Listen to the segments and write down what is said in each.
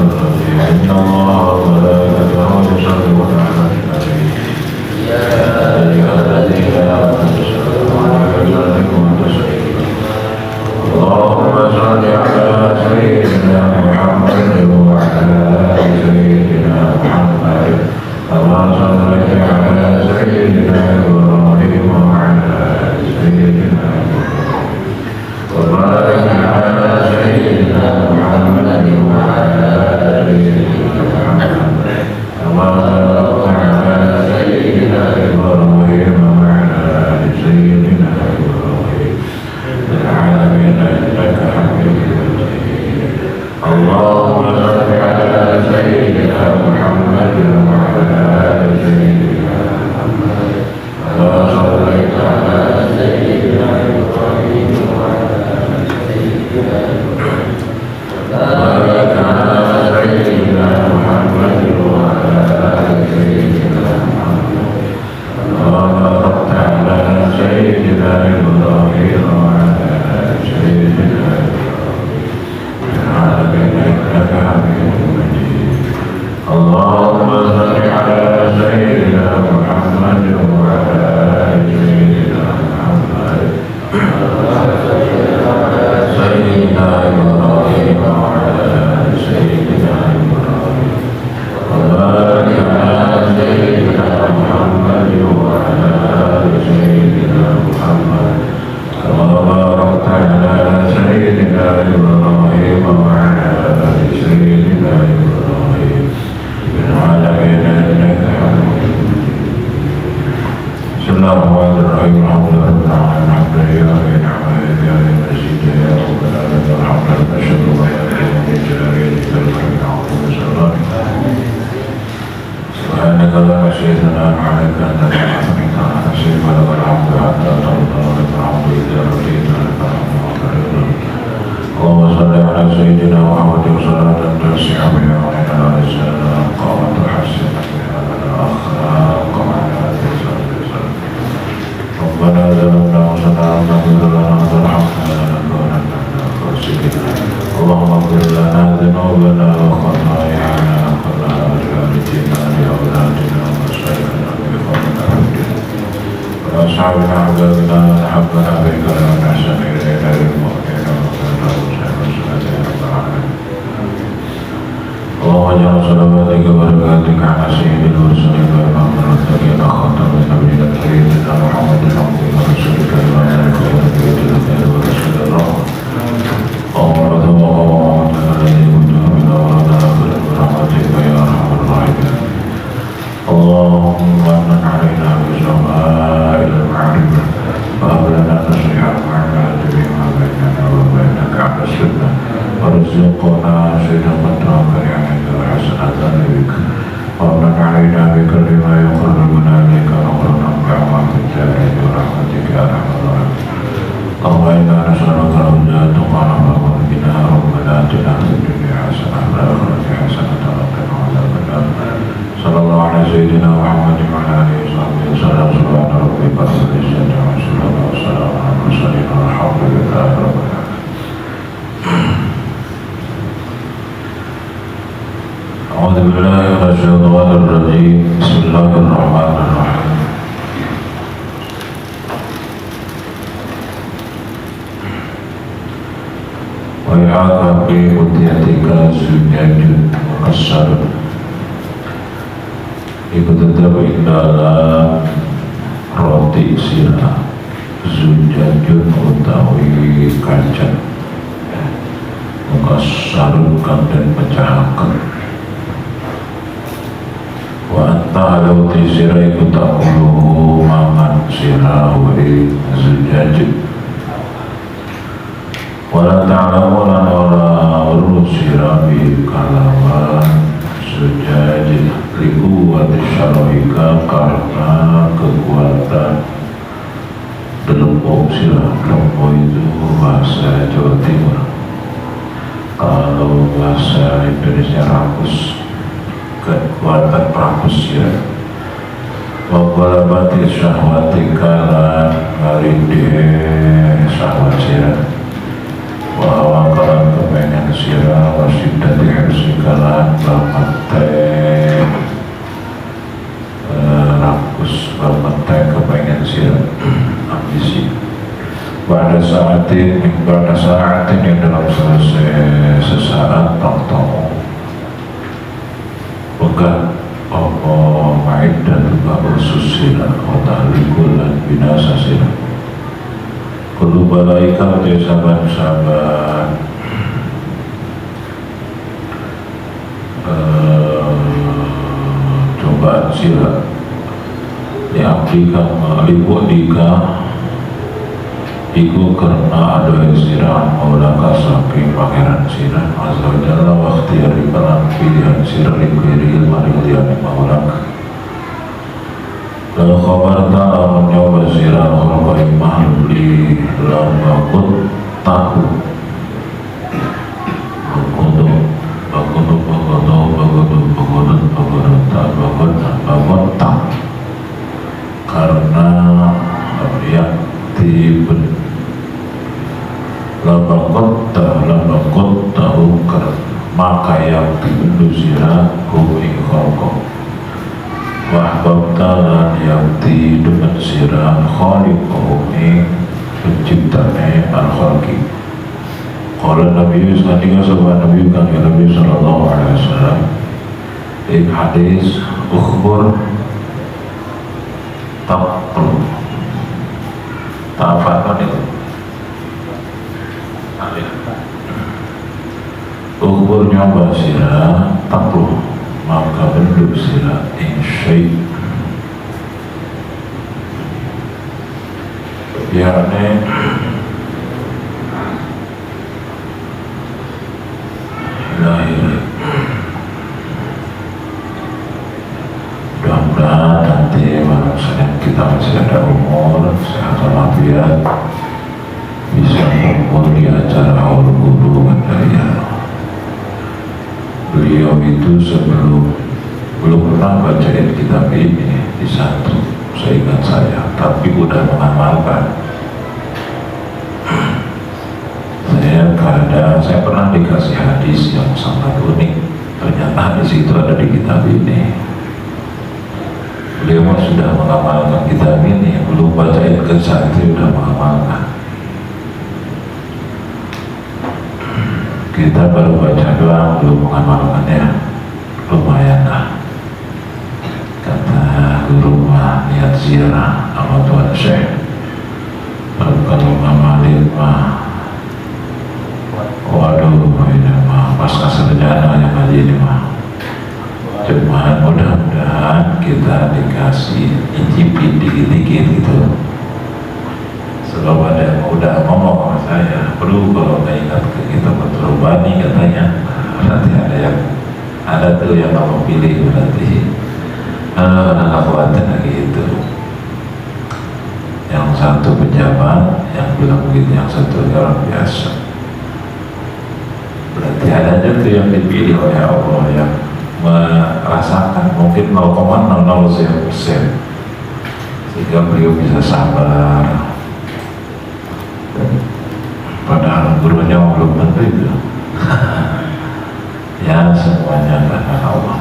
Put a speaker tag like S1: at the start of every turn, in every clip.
S1: الرجيم إن الله وملائكته يصلون على النبي يا أيها الذين آمنوا صلوا عليه وسلموا تسليما اللهم صل على سيدنا محمد وعلى آل سيدنا محمد كما صليت على سيدنا إبراهيم وعلى آل سيدنا وبارك على سيدنا محمد وعلى آل سيدنا محمد كما باركت على سيدنا إبراهيم وعلى آل سيدنا إبراهيم في العالمين إنك حميد مجيد اللهم صل على سيدنا محمد وعلى آل سيدنا محمد كما صليت على سيدنا إبراهيم وعلى آل سيدنا إبراهيم وبارك على سيدنا محمد وعلى آل سيدنا محمد كما باركت على سيدنا إبراهيم وعلى آل سيدنا إبراهيم في العالمين إنك حميد مجيد اللهم صل على سيدنا محمد وعلى آل سيدنا محمد سيدنا إبراهيم وعلى آل سيدنا إبراهيم وبارك على سيدنا محمد وعلى آل سيدنا محمد كما باركت على سيدنا إبراهيم وعلى آل سيدنا إبراهيم في العالمين إنك حميد بسم الله الرحمن الرحيم الحمد لله رب العالمين الحمد لله بنعمته يا مجيد يا رب العالمين الحمد لله نشهد ويقين بجلاله ذلك العظيم سلام سبحانك لا نحصي ثناء عليك انت كما اثنيت على نفسك ولك الحمد حتى ترضى ولك الحمد اذا رضيت ولك الحمد بعد رضا اللهم صل على سيدنا محمد صلاة تسع بها وعلى السلام قامت وحسنت بها الاخلاق وعلى ربنا ظلمنا وصلنا فاغفر لنا وارحمنا لنكونن من الخاسرين اللهم اغفر لنا ذنوبنا وخطايانا كلها ولوالدينا لاولادنا ومشايخنا بقولنا واصحابنا احبابنا احبنا بك ومن احسن الينا للمؤمنين وغفرنا وسائر المسلمين يا رب العالمين اللهم اجعل صلواتك وبركاتك على سيد المرسلين وامام المتقين خاتم نبينا سيدنا محمد عبدك ورسولك وعليك ونبيك الخير ورسول الله اللهم ارحمنا الذي كنت من اورانا برحمتك يا ارحم الراحمين اللهم من علينا بشمائل المعرفه وهب لنا نصيحه معنا بما بيننا وبينك على السنه وارزقنا صدقة كريمك وحسنة بك ومن علينا بكل ما يقربنا اليك نقرنا بعمرك الجارية ورحمتك يا ارحم الراحمين اللهم انا نسألك الهدى تقى وغنى ربنا اتنا في الدنيا حسنة وفي الآخرة حسنة وقنا عذاب النار صلى الله على سيدنا محمد وعلى آله وصحبه وسلم سبحان ربك رب العزة عما يصفون وسلام على المرسلين والحمد لله رب العالمين أعوذ بالله من الشيطان الرجيم بسم الله الرحمن الرحيم وإياك في قديتك سجاد مكسر ikut tetap dalam roti sirah zujajun utawi kaca mukasarun dan pecahakan wa anta lauti sirah ikut takuluhu mangan sirah wari zujajun wala ta'lamu lana wala urus sirah bi kalawan zujajun likuwati syarahika karena kekuatan delempung sirah. Delempung itu bahasa Jawa Timur, kalau bahasa Indonesia rakus, kekuatan rakus ya. Wabbalabati syahwatika lan ngarinde syahwat sirah, wa wakalan kepengen sirah wa syiddati hirsika lan bapak rakus bapak kepengen sirah ambisi pada saatin yang dalam selesai sesaat tong-tong pegang apa maid dan juga usus sirah otahlikul dan binasa sirah kudu balaika te saban-saban cobaan sirah diabdikan meliput dika iku karena ada sirah maulaka saking pangeran sirah azza wa jalla wa ikhtiyari kalam pilihan sirah likiri ilmari liani maulaka lalu khabar ta'ala menyoba sirah khulqai mahli lambakut tahu bagotak karena yang tiba labakot tahu maka yang dibendu sirah hubing khulqah wahbab talan yang demen sirah khaliqahu ing penciptane al-khalqi qala Nabi sallallahu alaihi wasallam ing hadis ukhbur taqlu ta'afatan itu ukhbur nyoba sirah taqlu maka bentuk sirah insyai yakni ilahi mudah-mudahan nanti malam Senin kita masih ada umur sehat walafiat bisa kumpul di acara haul guru Gandaria. Beliau itu belum pernah bacain kitab ini di satu, seingat saya, tapi udah mengamalkan. Saya pernah dikasih hadis yang sangat unik. Ternyata hadis itu ada di kitab ini. Beliau sudah mengamalkan kitab ini, belum bacain ke satu, sudah mengamalkan. Kita baru baca doang, belum mengamalkannya. Lumayan lah. Kata guru mah niat ziarah sama Tuan Syekh. Lalu kalau ngamalin mah, waduh ini mah pasca sarjana yang ngaji ini mah. Cuman mudah-mudahan kita dikasih icipi dikit-dikit gitu. Sebab ada yang udah ngomong sama saya, perlu kalau nggak ingat ke kita betul bani katanya, nanti ada tuh yang kamu pilih berarti anak kuatnya gitu. Yang satu pejabat, yang bilang begitu, yang satu orang biasa. Berarti ada aja tuh yang dipilih oleh Allah yang merasakan mungkin 0,00% sehingga beliau bisa sabar. Padahal gurunya belum tentu itu. Ya semuanya karena Allah.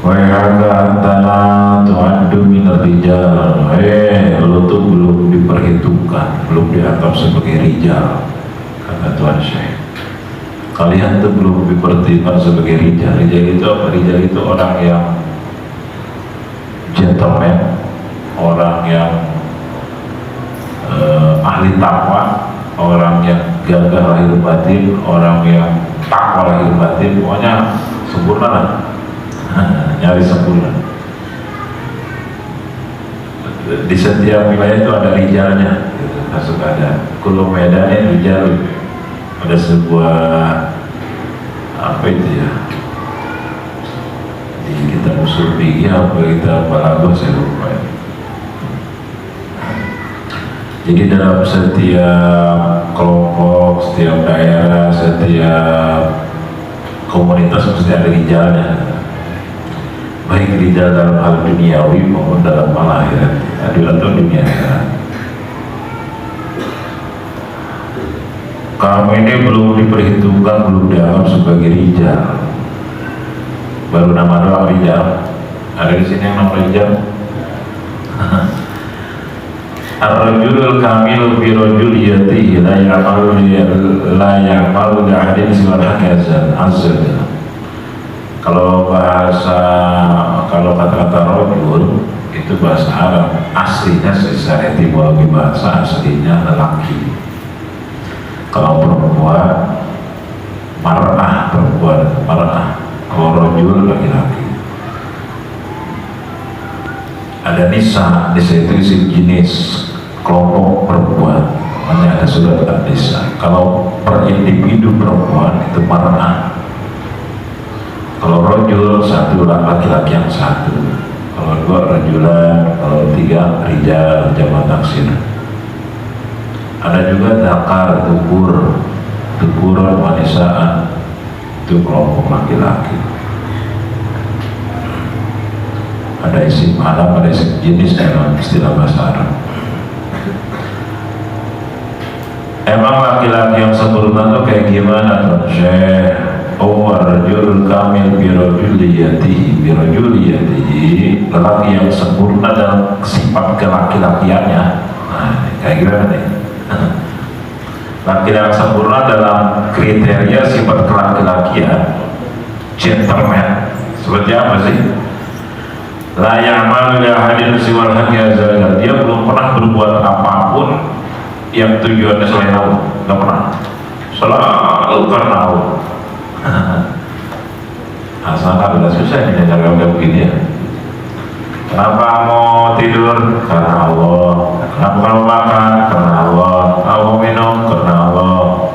S1: Wa hadza antana tu'addu min rijal. Lu tuh belum diperhitungkan, belum dianggap sebagai rijal. Kata Tuan Syekh. Kalian tuh belum diperhitungkan sebagai rijal. Rijal itu apa? Rijal itu orang yang gentleman, orang yang ahli takwa, orang yang gagah lahir batin, orang yang takwa lahir batin, pokoknya sempurna lah. Nyari sempurna. Di setiap wilayah itu ada rijalnya gitu. Masuk ada Kulo Medan rijal, ada sebuah apa itu ya, di kitab usul fikih apa kita balaghah saya lupa ya. Jadi dalam setiap kelompok, setiap daerah, setiap komunitas mesti ada rijalnya. Baik rijal dalam hal duniawi maupun dalam hal akhirat, adil atau dunia akhirat. kamu ini belum diperhitungkan, belum dianggap sebagai rijal. Baru nama doang rijal. Ada di sini yang nama rijal. Ar-rajulul kamil bi rajuliyatihi la ya'malu li ahadin siwa hakazan azza. Kalau kata-kata rajul itu bahasa Arab, aslinya secara etimologi bahasa aslinya lelaki. Kalau perempuan mar'ah, perempuan mar'ah. Kalau rajul laki-laki. Ada nisa itu isi jenis kelompok perempuan, namanya ada surat nisa. Kalau per individu perempuan itu mar'ah. Kalau rajul satu, laki-laki yang satu. Kalau dua rajulan, kalau tiga rijal, jamak taksir. Ada juga zakar, tukuran wanisaan, itu kelompok laki-laki. Ada isim alam, ada isim jenis dalam istilah bahasa Arab. Emang laki-laki yang sempurna itu kayak gimana tuh Syekh? Rajul kamil birajuliyatihi, lelaki yang sempurna dalam sifat kelaki-lakiannya. Nah, kayak gimana nih? Laki yang sempurna dalam kriteria sifat kelaki-lakian, gentleman. Seperti apa sih? La ya'malu li ahadin siwal hakazal. Dia belum pernah berbuat apapun yang tujuannya selain Allah. Enggak pernah. Selalu karena Allah. Asalkan udah susah ini jaga begini ya. Kenapa mau tidur? Karena Allah. Kenapa kamu makan? Karena Allah. Kamu minum? Karena Allah.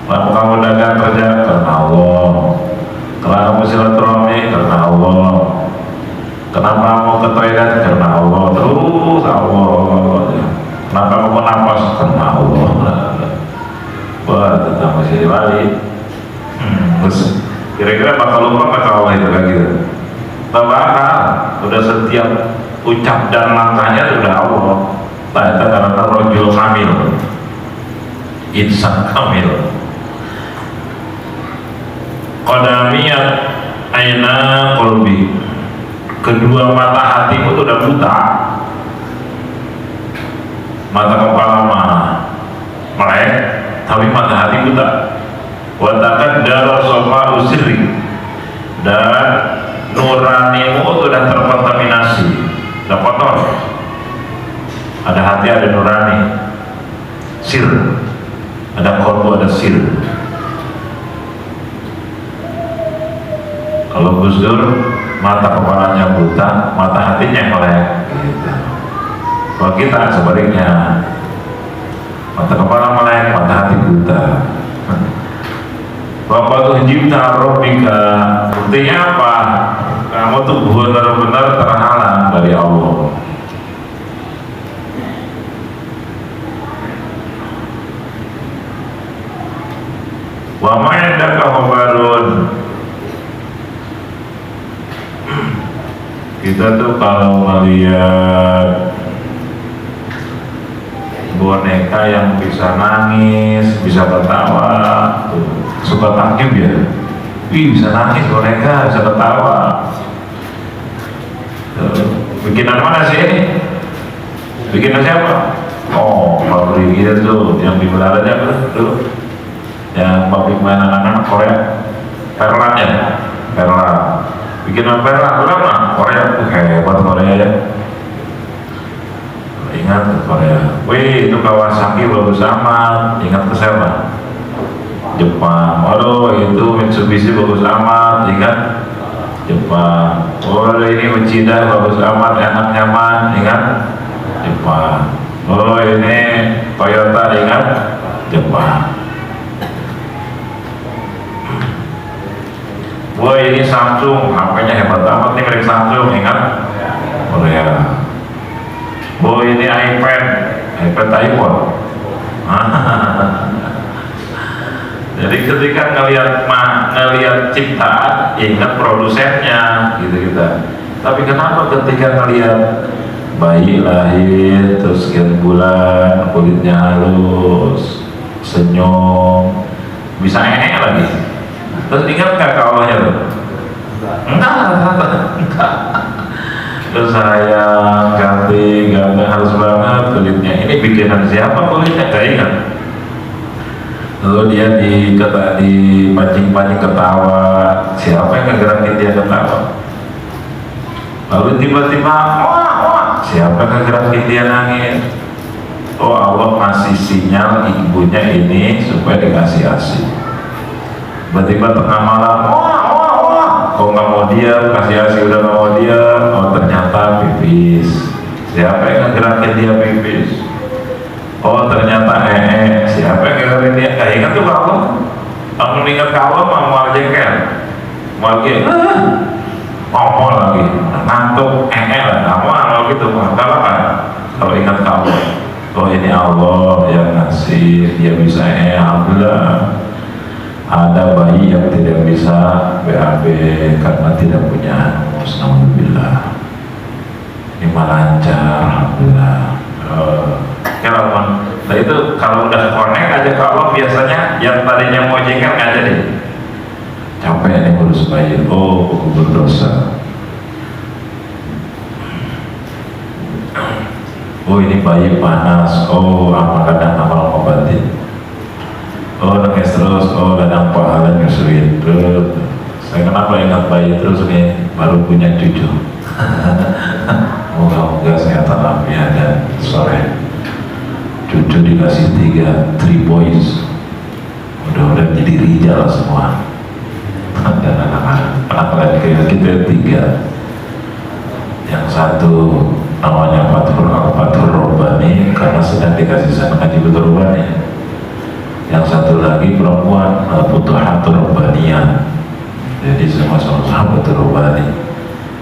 S1: Kenapa kamu dagang kerja? Karena Allah. Kenapa kamu silaturahmi? Karena Allah. Kenapa mau ke toilet? Karena Allah. Terus Allah. Kenapa kamu nafas? Karena Allah. Wah, tetap masih balik. Terus kira-kira bakal lupa nggak kalau itu kayak gitu? Tak bakal. Udah setiap ucap dan langkahnya sudah Allah. Nah, itu karena rajul kamil, insan kamil. Qadamiyat aina qalbi, kedua mata hatimu itu udah buta. Mata kepala melek, tapi mata hati buta. Watakan darah sofa usiri, dan nuranimu sudah terkontaminasi, sudah kotor. Ada hati, ada nurani, sir, ada kolbu, ada sir. Kalau Gus Dur mata kepalanya buta, mata hatinya melek. Gitu. Kalau kita sebaliknya, mata kepala melek, mata hati buta. Bapak tuh cipta Rabbika, buktinya apa? Kamu tuh benar-benar terhalang dari Allah. Wa ma'indaka khabarun. Kita tuh kalau melihat boneka yang bisa nangis, bisa tertawa, suka takjub ya. Wih, bisa nangis boneka, bisa tertawa. Bikinan mana sih ini? Bikinan siapa? Oh, pabrik kita tuh yang di Belanda tuh, yang pabrik mainan anak-anak Korea, Perlan ya, Perlan. Bikinan Perlan berapa? Korea tuh hebat Korea ya. Ingat Korea. Wih, itu Kawasaki bagus amat. Ingat ke siapa? Jepang. Waduh, itu Mitsubishi bagus amat. Ingat Jepang. Waduh, ini Uchida bagus amat, enak nyaman. Ingat Jepang. Oh, ini Toyota. Ingat Jepang. Wah, ini Samsung, HP-nya hebat amat nih, merek Samsung. Ingat Korea. Oh, ini iPad iPhone. Jadi ketika ngelihat ciptaan, ingat produsennya, gitu kita. Tapi kenapa ketika ngelihat bayi lahir terus sekian bulan kulitnya halus, senyum, bisa lagi. Terus ingat nggak Allahnya tuh? Enggak. Terus sayang, ganti, harus banget kulitnya. Ini bikinan siapa kulitnya? Gak ingat. Lalu dia dipancing-pancing ketawa. Siapa yang ngegerakin dia ketawa? Lalu tiba-tiba, wah, siapa yang ngegerakin dia nangis? Oh, Allah masih sinyal ibunya ini supaya dikasih ASI. Tiba-tiba tengah malam, wah, kok nggak mau dia, kasih ASI udah nggak mau dia. Oh, ternyata pipis. Siapa yang ngegerakin dia pipis? Oh, ternyata siapa yang ngegerakin dia? Gak ingat tuh kamu? Kamu ingat kamu mau jengkel? Mau ngomong lagi, ngantuk, lah, kamu kalau gitu, kalau kan? Kalau ingat kamu, oh ini Allah yang ngasih, dia bisa alhamdulillah. Ada bayi yang tidak bisa BAB karena tidak punya alhamdulillah. Ini lancar, alhamdulillah. Nah itu kalau udah connect aja ke Allah biasanya yang tadinya mau jengkel nggak jadi. Capek nih ngurus bayi, oh berdosa. Oh ini bayi panas, oh kadang amal ngobatin. Oh nangis terus, oh kadang pahala nyusuin terus. Saya kenapa ingat bayi terus nih, baru punya cucu. Moga-moga sehat walafiat dan sore cucu dikasih 3 boys, udah jadi rijal semua. Dan anak laki kita 3, yang satu namanya Fathur Robbani karena sedang dikasih sama Haji Fathur Robbani, yang satu lagi perempuan Futuhatur Robbaniyah, jadi sama-sama Fathur Robbani.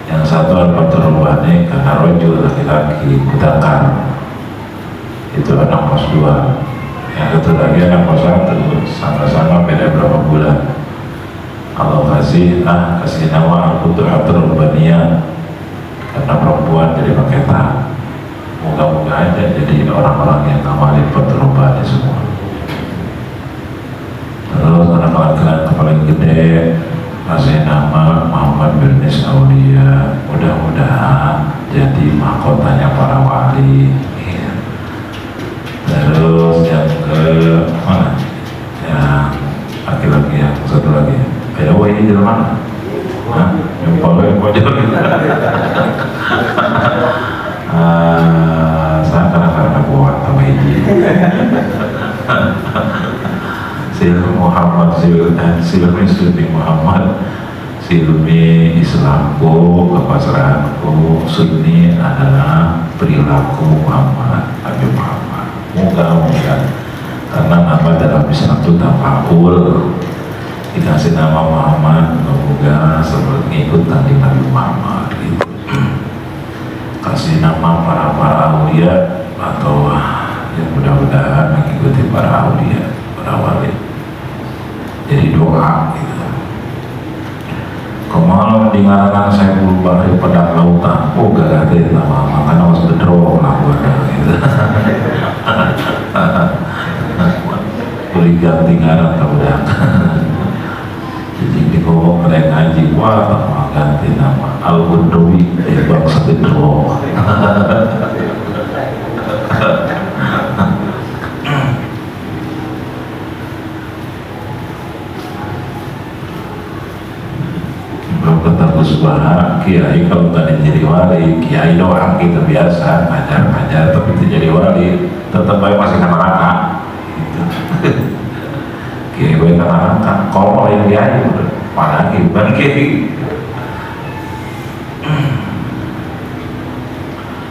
S1: Yang satu Fathur Robbani karena rojul laki-laki Budakar, itu anak kos 2, yang satu lagi anak kos 1, sama-sama beda berapa bulan. Allah kasih nama Futuhatur Robbaniyah karena perempuan jadi pakai ta. Moga-moga aja jadi orang-orang yang ngamalin Fathur Robbani semua. Terus anak laki-laki paling gede kasih nama Muhammad bin Aulia, mudah-mudahan jadi mahkotanya para wali. Terus yang ke mana? Yang laki-laki yang satu lagi. Ayo ini di mana? Yang paling pojok. Saya karena buat sama ini. Silmi Muhammad, Silmi Muhammad, Silmi Islamku, kepasrahanku, Sunni adalah perilaku Muhammad, Nabi Muhammad. Moga-moga karena nama dalam Islam itu tafa'ul, dikasih nama Muhammad, moga seperti ikut tadi Nabi Muhammad gitu. Kasih nama para aulia atau yang mudah-mudahan mengikuti para aulia, para wali. Jadi doa gitu. Kemarin di ngarangan saya berubah pada lautan, oh gak ada nama makanya harus bedrong lah gitu. Boleh ganti ngaran tak udah. Jadi di bawah mereka ngaji, wah ganti nama Al-Budawi bangsa bedrong. Subhanallah, kiai kalau tadi jadi wali, kiai doang gitu biasa ngajar tapi itu jadi wali tetap baik masih neraka gitu. Kiai baik neraka, kalau yang kiai apalagi bukan kiai.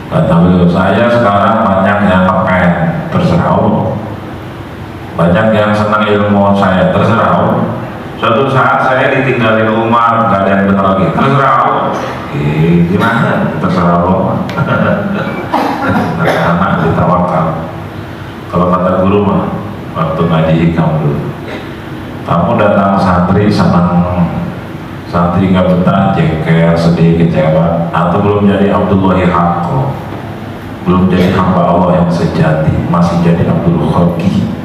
S1: Kata beliau, saya sekarang banyak yang pakai terserah Allah, banyak yang senang ilmu saya terserah Allah. Suatu saat saya ditinggalin Umar, gak ada yang benar lagi, terserah Allah. Gimana? Terserah Allah. Anak ditawakal. Kalau kata guru mah, waktu ngaji hikam dulu, kamu datang santri senang, santri gak betah, jengkel, sedih, kecewa, atau belum jadi Abdullahi Haqqo, belum jadi hamba Allah yang sejati, masih jadi Abdul Khalqi.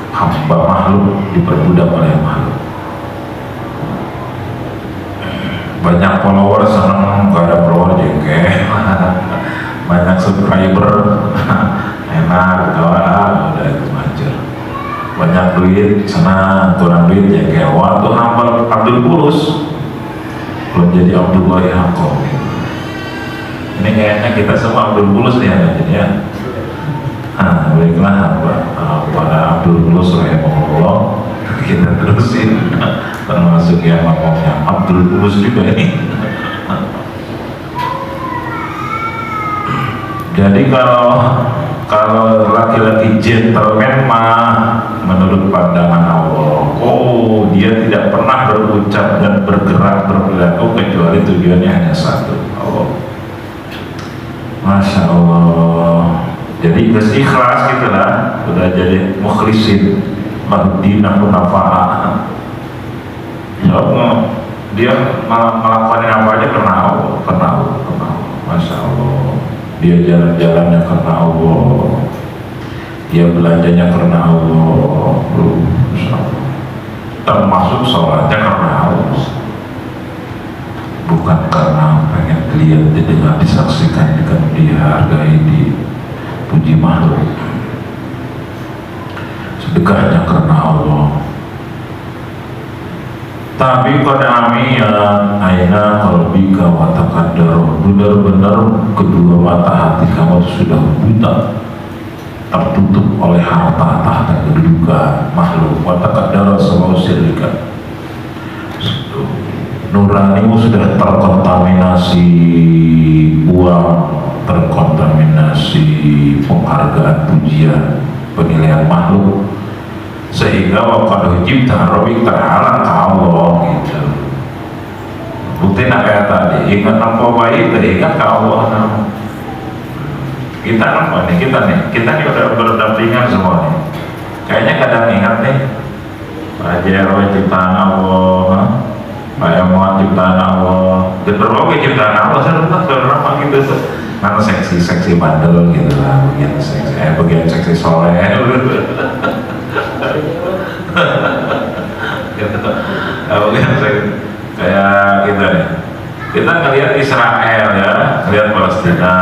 S1: hamba makhluk diperbudak oleh makhluk. Banyak follower seneng, gak ada follower jengkel. Banyak subscriber enak, kawan udah itu aja. Banyak duit senang, kurang duit jengkel. Waktu hamba Abdul Bulus belum jadi Abdullah Yaakob. Ini kayaknya kita semua Abdul Bulus ya, ya. Baiklah pada Abdul Bulus rahimahullah, kita terusin termasuk yang ngomongnya Abdul Bulus juga ini. Jadi kalau laki-laki gentleman mah menurut pandangan Allah, oh dia tidak pernah berucap dan bergerak berperilaku kecuali tujuannya hanya satu, Allah. Masya Allah. Jadi ikhlas gitu lah, udah jadi mukhlisin mardina kunafa'ah. Ya dia melakukan apa aja karena Allah. Masya Allah. Dia jalan-jalannya karena Allah, dia belanjanya karena Allah, termasuk sholatnya karena Allah, bukan karena pengen dilihat, didengar, disaksikan, dihargai, dipuji makhluk. Sedekahnya karena Allah. Tapi pada ya aina qalbika wa taqaddar, benar-benar kedua mata hati kamu sudah buta, tertutup oleh harta, tahta, kedudukan makhluk. Wa taqaddar semua sirika, nuranimu sudah terkontaminasi uang, terkontaminasi penghargaan, pujian, penilaian makhluk, sehingga waktu cipta robik terhalang ke Allah gitu. Bukti nak kayak tadi, ingat nampak baik, ingat ke Allah. Kita nampak nih, kita nih udah berdampingan semua nih. Kayaknya kadang ingat nih, Pak Jero ciptaan Allah, Pak Emon ciptaan Allah, berbagai ciptaan Allah. Saya apa gitu, karena seksi bandel gitu lah, bagian seksi soleh. Kayak kita nih, kita ngelihat Israel ya, ngelihat Palestina.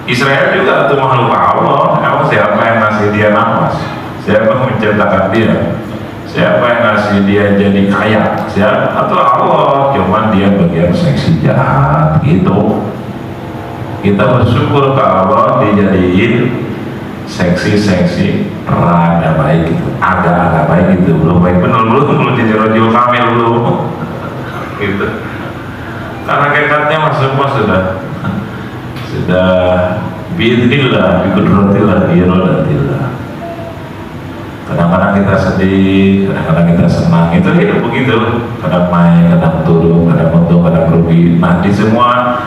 S1: Israel juga itu makhluk Allah. Kamu siapa yang ngasih dia nafas? Siapa yang menciptakan dia? Siapa yang ngasih dia jadi kaya? Siapa? Atau Allah? Cuman dia bagian seksi jahat gitu. Kita bersyukur ke Allah dijadiin seksi rada baik gitu, agak baik gitu, belum baik benar, belum jadi rojul kamil belum gitu. Karena kekatnya semua sudah biidznillah, biqudratillah, biiradatillah. Kadang-kadang kita sedih, kadang-kadang kita senang, itu hidup begitu. Kadang naik, kadang turun, kadang untung, kadang rugi. Nah di semua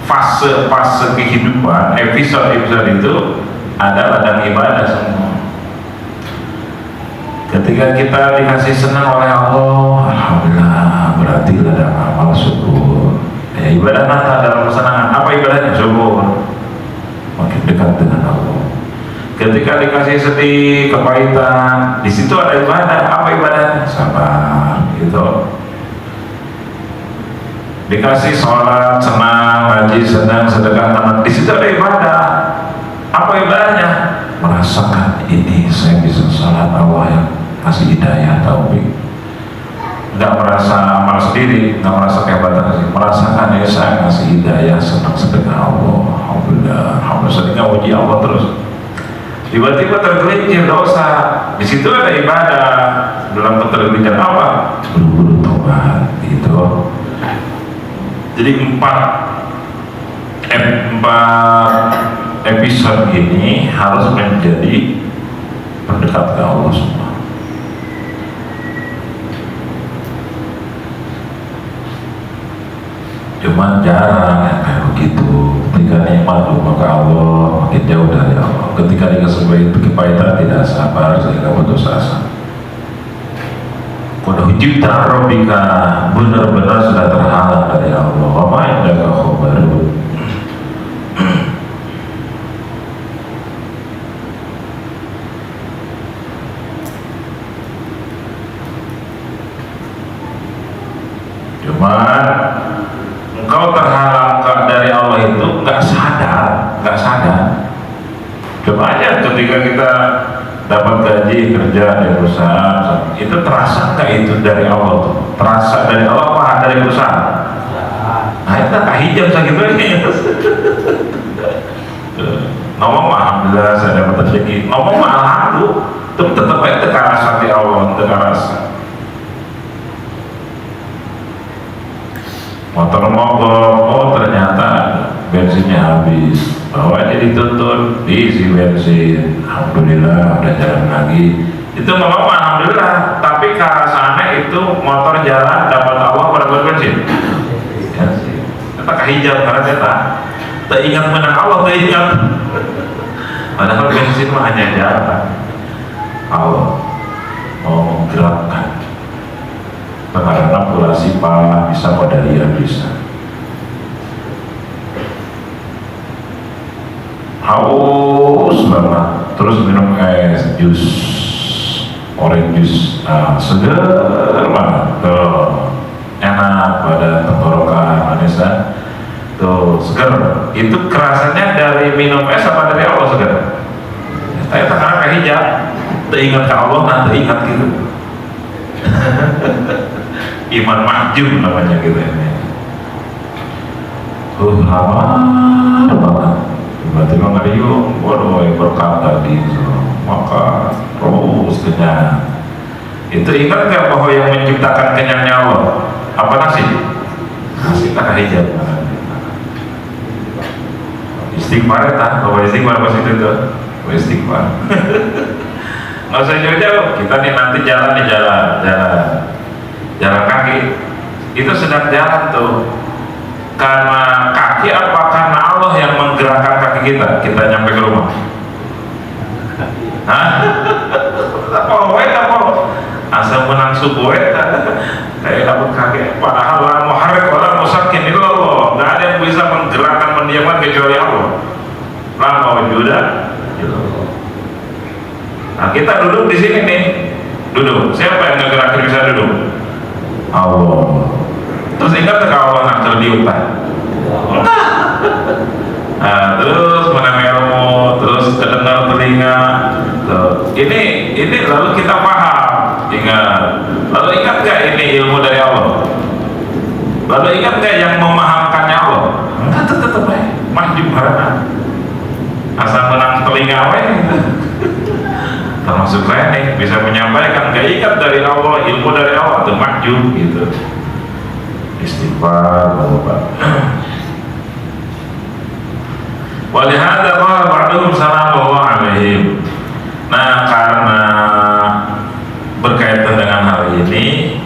S1: fase kehidupan, episode itu ada ladang ibadah semua. Ketika kita dikasih senang oleh Allah, alhamdulillah, berarti ladang amal syukur. Ya, ibadah nata dalam kesenangan. Apa ibadahnya? Syukur. Makin dekat dengan Allah. Ketika dikasih sedih, kepahitan, di situ ada ibadah. Apa ibadahnya? Sabar. Gitu. Dikasih sholat, senang, haji, senang, sedekah, tamat, di situ ada ibadah. Apa ibadahnya? Merasakan ini saya bisa sholat, Allah yang kasih hidayah, taufik. Nggak merasa amal sendiri, nggak merasa kehebatan sendiri, merasakan ya saya kasih hidayah, senang, sedekah Allah, alhamdulillah, sedekah uji Allah terus. Tiba-tiba tergelincir dosa, di situ ada ibadah. Dalam ketergelinciran apa? Buru-buru tobat, gitu. Jadi empat episode ini harus menjadi pendekat ke Allah semua. Cuman jarang ya kayak begitu. Ketika nikmat lupa ke Allah, makin jauh dari Allah. Ketika dikasih kepahitan tidak sabar sehingga putus asa. Kuda cipta robika benar-benar sudah terhalang dari Allah. Apa yang jaga khobaru? dapat gaji kerja di perusahaan, itu terasa nggak itu dari Allah tuh? Terasa dari Allah apa dari perusahaan? Nah itu tak hijab sakit lagi. Ngomong alhamdulillah saya dapat rezeki, ngomong alhamdulillah, tapi tetap aja terasa di Allah, terasa. Motor mogok, oh ternyata bensinnya habis, bawa aja dituntun, diisi bensin, alhamdulillah udah jalan lagi. Itu ngomong alhamdulillah, tapi kerasaannya itu motor jalan dapat Allah pada bensin. Ya sih, kita kahijab karena kita ingat menang Allah, ingat. Padahal bensin mah hanya jalan. Allah mau menggerakkan. Karena bola sipah bisa, Qadariyah bisa. Haus banget, terus minum es jus, orange juice, seger banget, tuh enak pada tenggorokan manis kan, tuh seger. Itu kerasannya dari minum es apa dari Allah seger? Saya tekanan ke hijab, teringat ke Allah, nanti ingat gitu. Iman mahjub namanya gitu ini. Lama banget. Tiba-tiba ngariung, waduh berkat tadi, maka terus kenyang. Itu ingat nggak bahwa yang menciptakan kenyangnya Allah? Apa nasi? Nasi tak hijab. Istighfar tak? Bahwa istighfar pas itu tuh, istighfar. Nggak usah jauh-jauh. Kita nih nanti jalan di jalan kaki itu sedang jalan tuh karena kaki apa karena Allah yang menggerakkan kaki kita nyampe ke rumah. Hah? Apa asal menang subuh kayak dapat kaki, padahal la muharrik wala musakkin itu Allah, nggak ada yang bisa menggerakkan mendiamkan kecuali Allah. La mawjuda. Nah kita duduk di sini nih, duduk. Siapa yang ngegerakin bisa duduk? Allah. Terus ingat ke Allah nak terdiupan. Nah, terus menang ilmu, terus kedengar telinga. Tuh. Ini lalu kita paham. Ingat. Lalu ingat gak ini ilmu dari Allah? Lalu ingat gak yang memahamkannya Allah? Enggak, tetap baik. Mahjub harana. Asal menang telinga gitu. Termasuk saya nih bisa menyampaikan gak ikat dari Allah, ilmu dari Allah, itu mahjub gitu. Istighfar, Bapak. Walihada qala ba'duhum sallallahu alaihim. Nah, karena berkaitan dengan hal ini,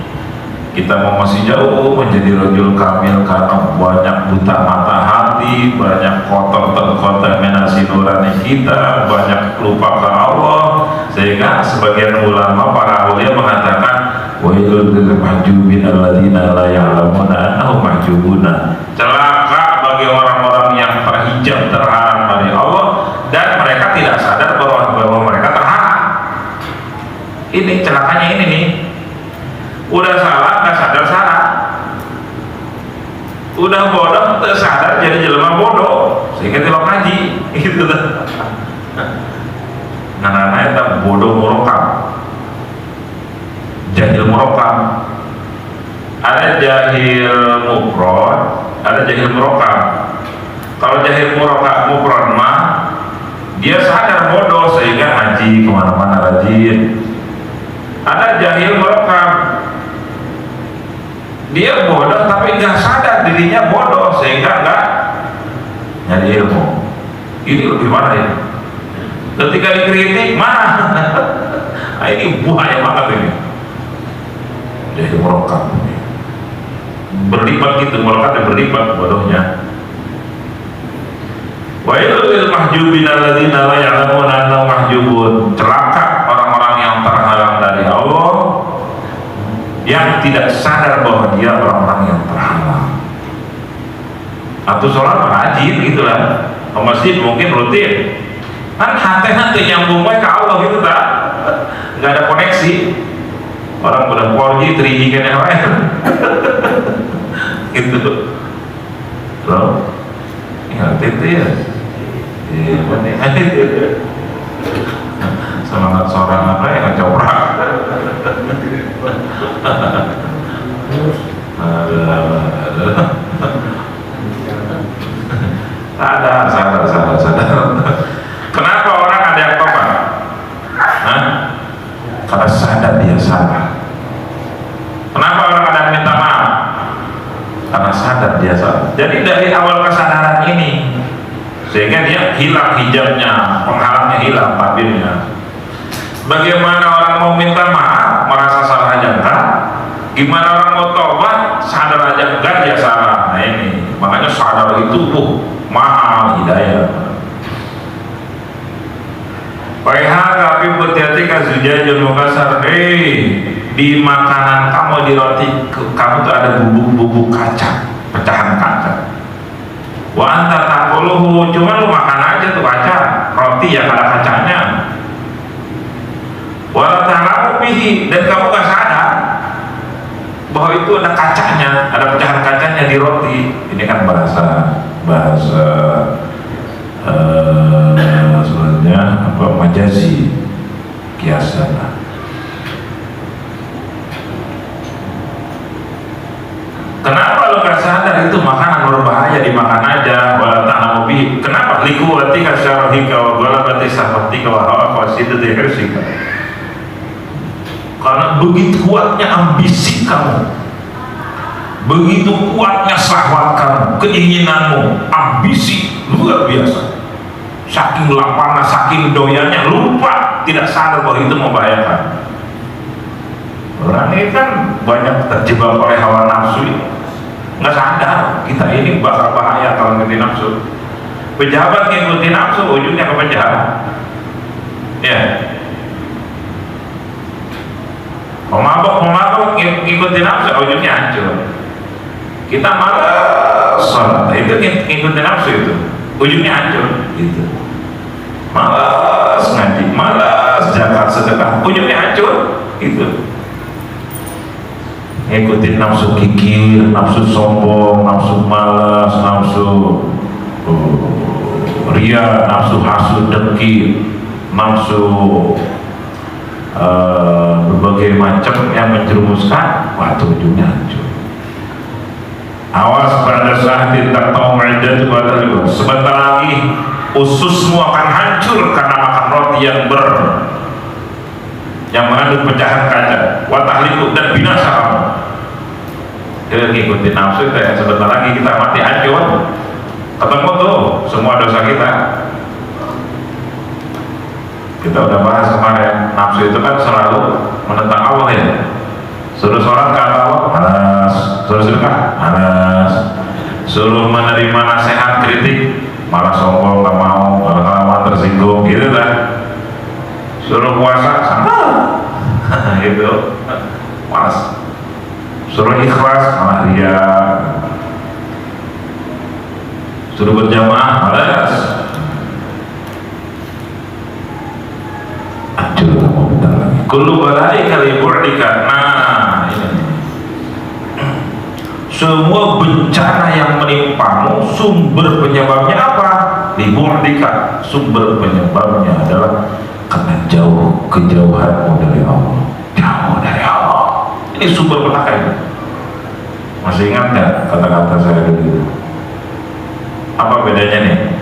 S1: kita mau masih jauh menjadi rajul kamil karena banyak buta mata hati, banyak kotor terkontaminasi nurani kita, banyak lupa ke Allah, sehingga sebagian ulama para aulia mengatakan wailul lil mahjubin alladzina la ya'lamuna annahum mahjubuna. Celaka bagi orang-orang yang terhijab, terhalang dari Allah dan mereka tidak sadar bahwa mereka terhalang. Ini celakanya ini nih. Udah salah nggak sadar salah, udah bodoh nggak sadar jadi jelema bodoh sehingga tilok ngaji gitu lah. Nah itu bodoh murokab, jahil murokab. Ada jahil mufrad, ada jahil murokab. Kalau jahil mufrad mah dia sadar bodoh sehingga ngaji kemana-mana rajin. Ada jahil murokab, dia bodoh tapi nggak sadar dirinya bodoh sehingga nggak nyari ilmu. Ini lebih mana ya? Ketika dikritik mana? Nah, ini bahaya banget ini. Jadi merokap berlipat gitu, merokap berlipat bodohnya. Wailul lil mahjubin alladzina la ya'lamuna annahum mahjubun. Celaka orang-orang yang terhalang dari Allah, yang tidak sadar bahwa dia orang-orang yang terhalang. Atau sholat rajin gitulah, ke masjid mungkin rutin, kan hati-hati nyambung ke Allah gitu tak, nggak ada koneksi. Orang udah 4G, 3G kan yang lain, gitu. Loh, ingat itu ya. semangat seorang apa yang ngecoprak. Sadar. Kenapa orang ada yang tobat? Karena sadar dia salah. Kenapa orang ada yang minta maaf? Karena sadar dia salah. Jadi dari awal kesadaran ini, sehingga dia hilang hijabnya, penghalangnya hilang, tabirnya. Bagaimana orang mau minta maaf, merasa salah aja enggak? Gimana orang mau tobat, sadar aja enggak dia salah? Nah ini, makanya sadar itu mahal hidayah. Wahai tapi berhati-hati kazujajun mukasar. Di makanan kamu, di roti kamu tuh ada bubuk-bubuk kaca, pecahan kaca. Wa anta taquluhu, cuma lu makan aja tuh kaca, roti yang ada kacanya. Wa ta'lamu bihi, dan kamu gak sadar bahwa itu ada kacanya, ada pecahan kacanya di roti. Ini kan bahasa sebenarnya apa, majazi, kiasan. Kenapa lo gak sadar itu makanan berbahaya, dimakan aja? Wala ta'lamu bihi. Kenapa? Likuwatika syarahika wa ghalabati sahabatika wa hawa qasidati hirsika. Karena begitu kuatnya ambisi kamu, begitu kuatnya syahwat kamu, keinginanmu, ambisi luar biasa. Saking lapangnya, saking doyannya, lupa, tidak sadar bahwa itu membahayakan. Orang ini kan banyak terjebak oleh hawa nafsu ini, nggak sadar kita ini bakal bahaya kalau ngikutin nafsu. Pejabat ngikutin nafsu, ujungnya ke penjara. Ya. Pemabok ngikutin nafsu, ujungnya hancur. Kita malas sholat, itu ngikutin nafsu itu, ujungnya hancur. Gitu. Malas ngaji, malas zakat sedekah, ujungnya hancur. Gitu. Ngikutin nafsu kikir, nafsu sombong, nafsu malas, nafsu ria, nafsu hasud dengki, nafsu berbagai macam yang menjerumuskan, waktu ujungnya hancur. Awas pada saat tidak tahu ma'idatu juga. Sebentar lagi ususmu akan hancur karena makan roti yang mengandung pecahan kaca. Watahliku, dan binasa kamu. Dia ngikutin nafsu itu ya, sebentar lagi kita mati hancur. Ketemu tuh semua dosa kita. Kita udah bahas kemarin, nafsu itu kan selalu menentang Allah ya. Suruh sholat kata Allah, malas. Suruh sedekah, malas. Suruh menerima nasihat kritik, malah sombong, gak mau, malah tersinggung, gitu kan. Suruh puasa, sama gitu, malas. Suruh ikhlas, malah ria. Suruh berjamaah, malas. Hancur kamu bentar lagi. Kullu balai kali bu'dika. Nah, ini. Semua bencana yang menimpamu, sumber penyebabnya apa? Libu'dika. Sumber penyebabnya adalah karena kejauhanmu dari Allah. Jauh dari Allah. Ini sumber petaka ini. Masih ingat nggak kata-kata saya dulu? Apa bedanya nih?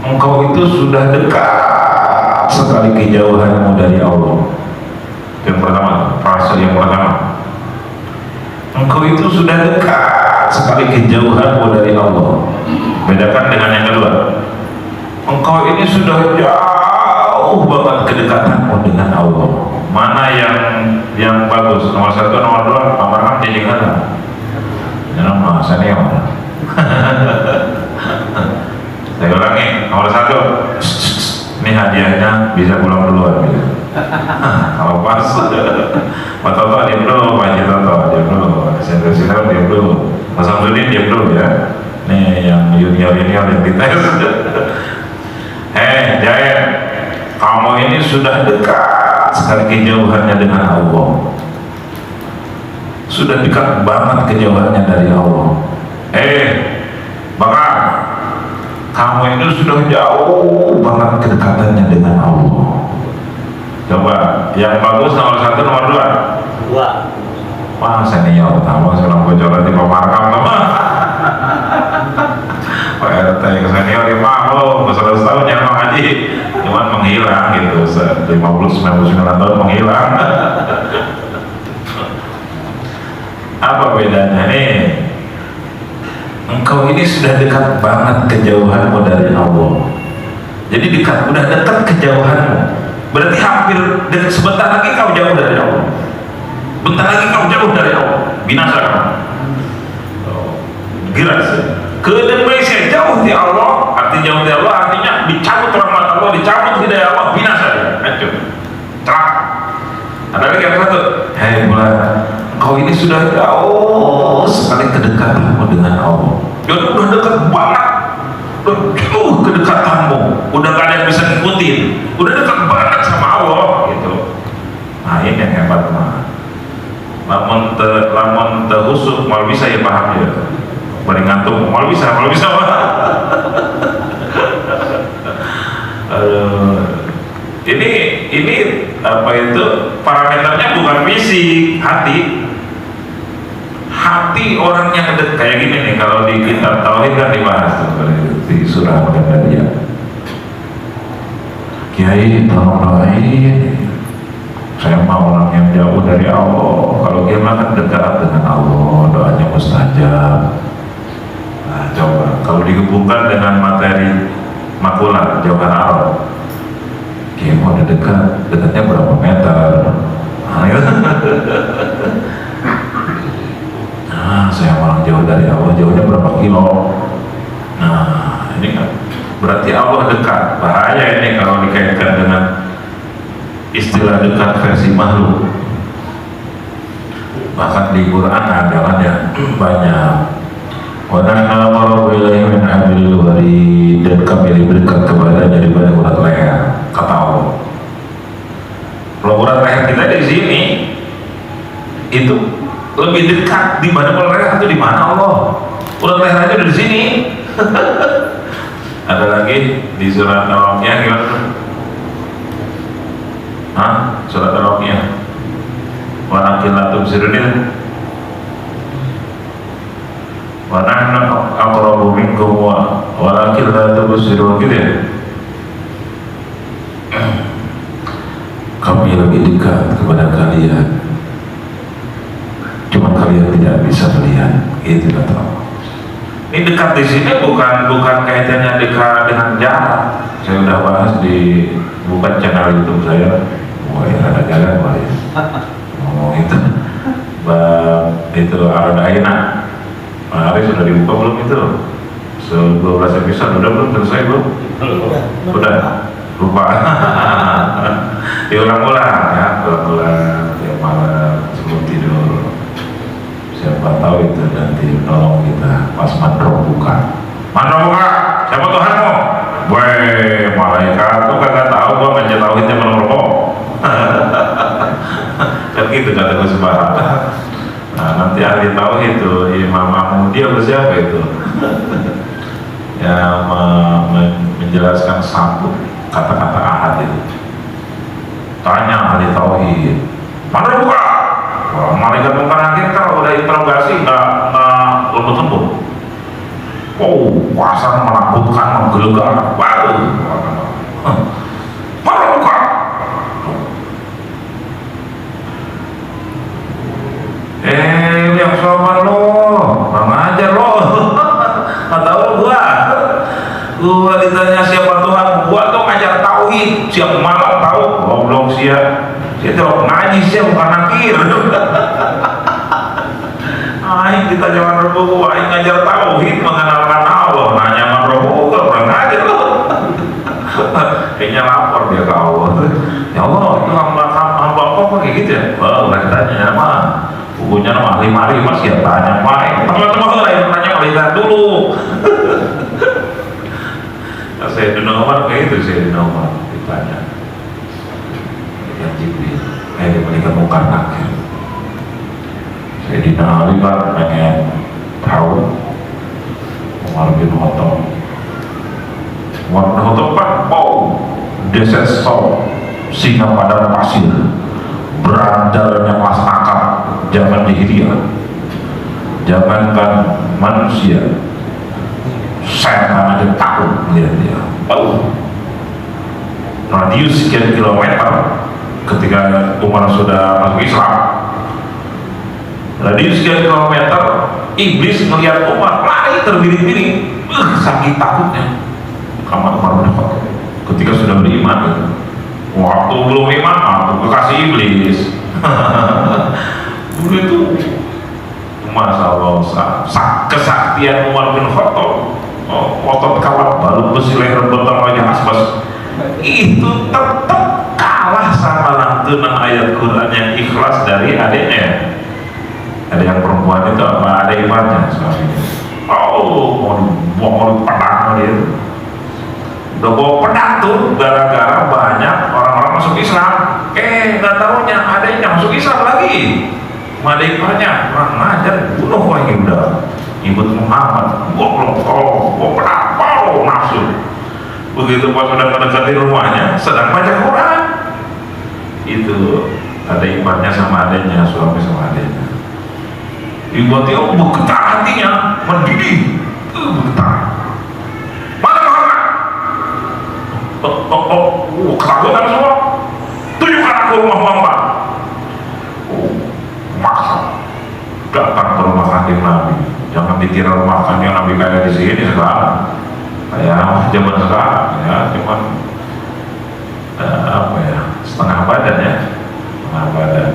S1: Engkau itu sudah dekat sekali kejauhanmu dari Allah. Yang pertama, frase yang pertama. Engkau itu sudah dekat sekali kejauhanmu dari Allah. Bedakan dengan yang kedua. Engkau ini sudah jauh banget kedekatanmu dengan Allah. Mana yang bagus? Nomor satu, nomor dua, nomor enam, jadi mana? Nomor senior. Saya ulangi, nomor satu. Ini hadiahnya bisa pulang duluan gitu. Kalau pas Pak Toto diam dulu, Pak Haji Toto diam dulu, senior diam dulu, Mas Samsudin diam dulu ya. Nih yang junior yang dites. Jaya, kamu ini sudah dekat sekali kejauhannya dengan Allah. Sudah dekat banget kejauhannya dari Allah. Maka kamu itu sudah jauh banget kedekatannya dengan Allah. Coba yang bagus nomor 1, nomor 2. Wah, senior utama seorang bocoran di pemarkam teman. Pak RT yang senior ya lo masalah setahun ya Bang Haji, cuman menghilang gitu, 50-99 tahun menghilang. Apa bedanya nih? Engkau ini sudah dekat banget kejauhanmu dari Allah. Jadi udah dekat kejauhanmu. Berarti hampir sebentar lagi kau jauh dari Allah. Bentar lagi kau jauh dari Allah. Binasa kamu. Gila sih. Indonesia jauh dari Allah, artinya jauh dari Allah artinya dicabut rahmat Allah, dicabut hidayah Allah, binasa dia. Hancur. Celaka. Ada lagi yang satu. Hei bulan, kau ini sudah jauh sekali kedekatanmu dengan Allah. Udah dekat banget. Udah jauh kedekatanmu. Udah gak ada yang bisa ngikutin. Udah dekat banget sama Allah gitu. Nah ini yang hebat mah. Lamun terhusuk mal bisa ya paham ya. Paling ngantuk mal bisa ini apa itu parameternya bukan fisik, hati orang yang kayak gini nih. Kalau di kitab tauhid kan dibahas tuh di surah Al-Qadariyah. Kiai tolong doain, saya mau orang yang jauh dari Allah. Kalau dia makan dekat dengan Allah, doanya mustajab. Nah, coba kalau digabungkan dengan materi makula jauhan Arab, dia mau dekatnya berapa meter? Nah, saya orang jauh dari Allah, jauhnya berapa kilo? Nah, ini kan berarti Allah dekat. Bahaya ini kalau dikaitkan dengan istilah dekat versi makhluk. Bahkan di Quran ada kan ya banyak. Wa nahnu aqrabu ilaihi min hablil warid, dan kami lebih dekat kepadanya daripada urat leher, kata Allah. Kalau urat leher kita di sini itu lebih dekat di mana urat leher itu di mana Allah? Urat leher aja di sini. Ada lagi di surat Al-Waqiah gimana? Surat Al-Waqiah. Wa naqilla tubsirun. Wa nahnu aqrabu minkum walakin la tubsirun gitu ya. Kami lebih dekat kepada kalian, cuma kalian tidak bisa melihat. Itu kata Allah. Ini dekat di sini bukan kaitannya dekat dengan jarak. Saya udah bahas di bukan channel YouTube saya. Wah ya ada jalan Pak ya. Ngomong itu ada Aina. Hari sudah dibuka belum itu? 12 episode udah belum selesai belum? Udah. Lupa. Diulang-ulang ya, ulang-ulang tiap malam sebelum tidur. Siapa tahu itu nanti tolong kita pas mandro buka. Mandro buka, siapa Tuhanmu? Weh, malaikat tuh kagak tahu gua mencet tauhidnya merokok. Kan gitu kata Gus Bahar. Nah, nanti ahli tauhid itu Imam Mahmudi atau siapa itu? Yang menjelaskan sambut kata-kata ahad itu. Tanya ahli tauhid, mandro buka. Malaikat mungkar nakir kalau udah interogasi nggak lembut-lembut. Oh, pasar menakutkan, menggelegar, baru. Mana buka? Yang sopan lo, bang aja lo. Nggak tahu gua ditanya siapa Tuhan, gua tuh ngajar tauhid, siap malam tahu, goblok siap. Saya tuh ngaji sih bukan nakir. Aing ditanya manrobo, aing ngajar tauhid mengenalkan Allah, nanya manrobo kurang ajar loh. Kayaknya lapor dia ke Allah. Ya Allah, itu hamba apa kayak gitu ya? Wah, udah ditanya mah. Bukunya nama ahli-ahli masih ya tanya, Pak. Teman-teman lain tanya lihat dulu. Saya di nomor kayak itu, saya di nomor ditanya. Yang Jibril di malaikat mungkar nakir. Saya dinali kan pengen tahu Umar bin Khattab. Umar bin Khattab kan mau deset stop singa padang pasir, berandalannya kelas akap zaman jahiliyah. Jangankan manusia, setan aja takut melihat dia. Radius sekian kilometer ketika Umar sudah masuk Islam, radius sekian kilometer, iblis melihat Umar lari terbiring-biring, saking takutnya. Kamar Umar bin Khattab ketika sudah beriman, waktu belum iman, aku kekasih iblis. Begitu, Masya Allah, kesaktian Umar bin Khattab, otot kawat baru besi leher bentang lagi asbas, itu tetap kalah sama lantunan ayat Quran yang ikhlas dari adiknya. Ada yang perempuan itu apa ada imannya sekali. Mau pedang dia. Udah bawa pedang tuh gara-gara banyak orang-orang masuk Islam. Nggak tahunya adiknya masuk Islam lagi. Madaikannya kurang ngajar, bunuh lagi udah. Ibut Muhammad, gua pedang, nafsu. Begitu pas udah mendekati rumahnya, sedang baca Quran. Itu ada imannya sama adiknya, suami sama adiknya. Ibu dia bergetar hatinya, mendidih, bergetar. Mana Muhammad? Ketakutan semua. Tunjukkan aku rumah Muhammad. Maksa datang ke rumah kanjeng Nabi. Jangan dikira rumah kanjeng Nabi kayak di sini sekarang. Kayak zaman sekarang ya, cuman setengah badan ya, setengah badan.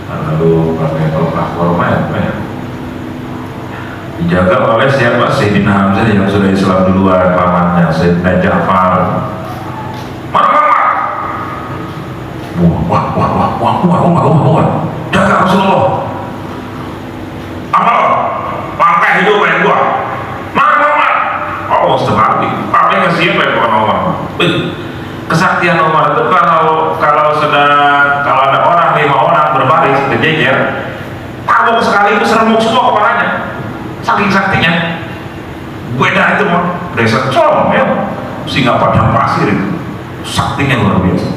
S1: Lalu pakai toprak formal ya. Dijaga oleh siapa? Sayyidina Hamzah yang sudah Islam duluan, pamannya Sayyidina Ja'far. Mana? Wah. Jaga Rasulullah. Amal, langkah hidup kayak gua. Mana? Sekali. Pakai ngasih apa ya Umar? Kesaktian Umar itu kalau ada orang 5 orang berbaris berjejer, tabung sekali itu seremuk semua kepalanya. Saking saktinya. Beda itu mah. Desa com ya. Singa padang pasir itu. Saktinya luar biasa.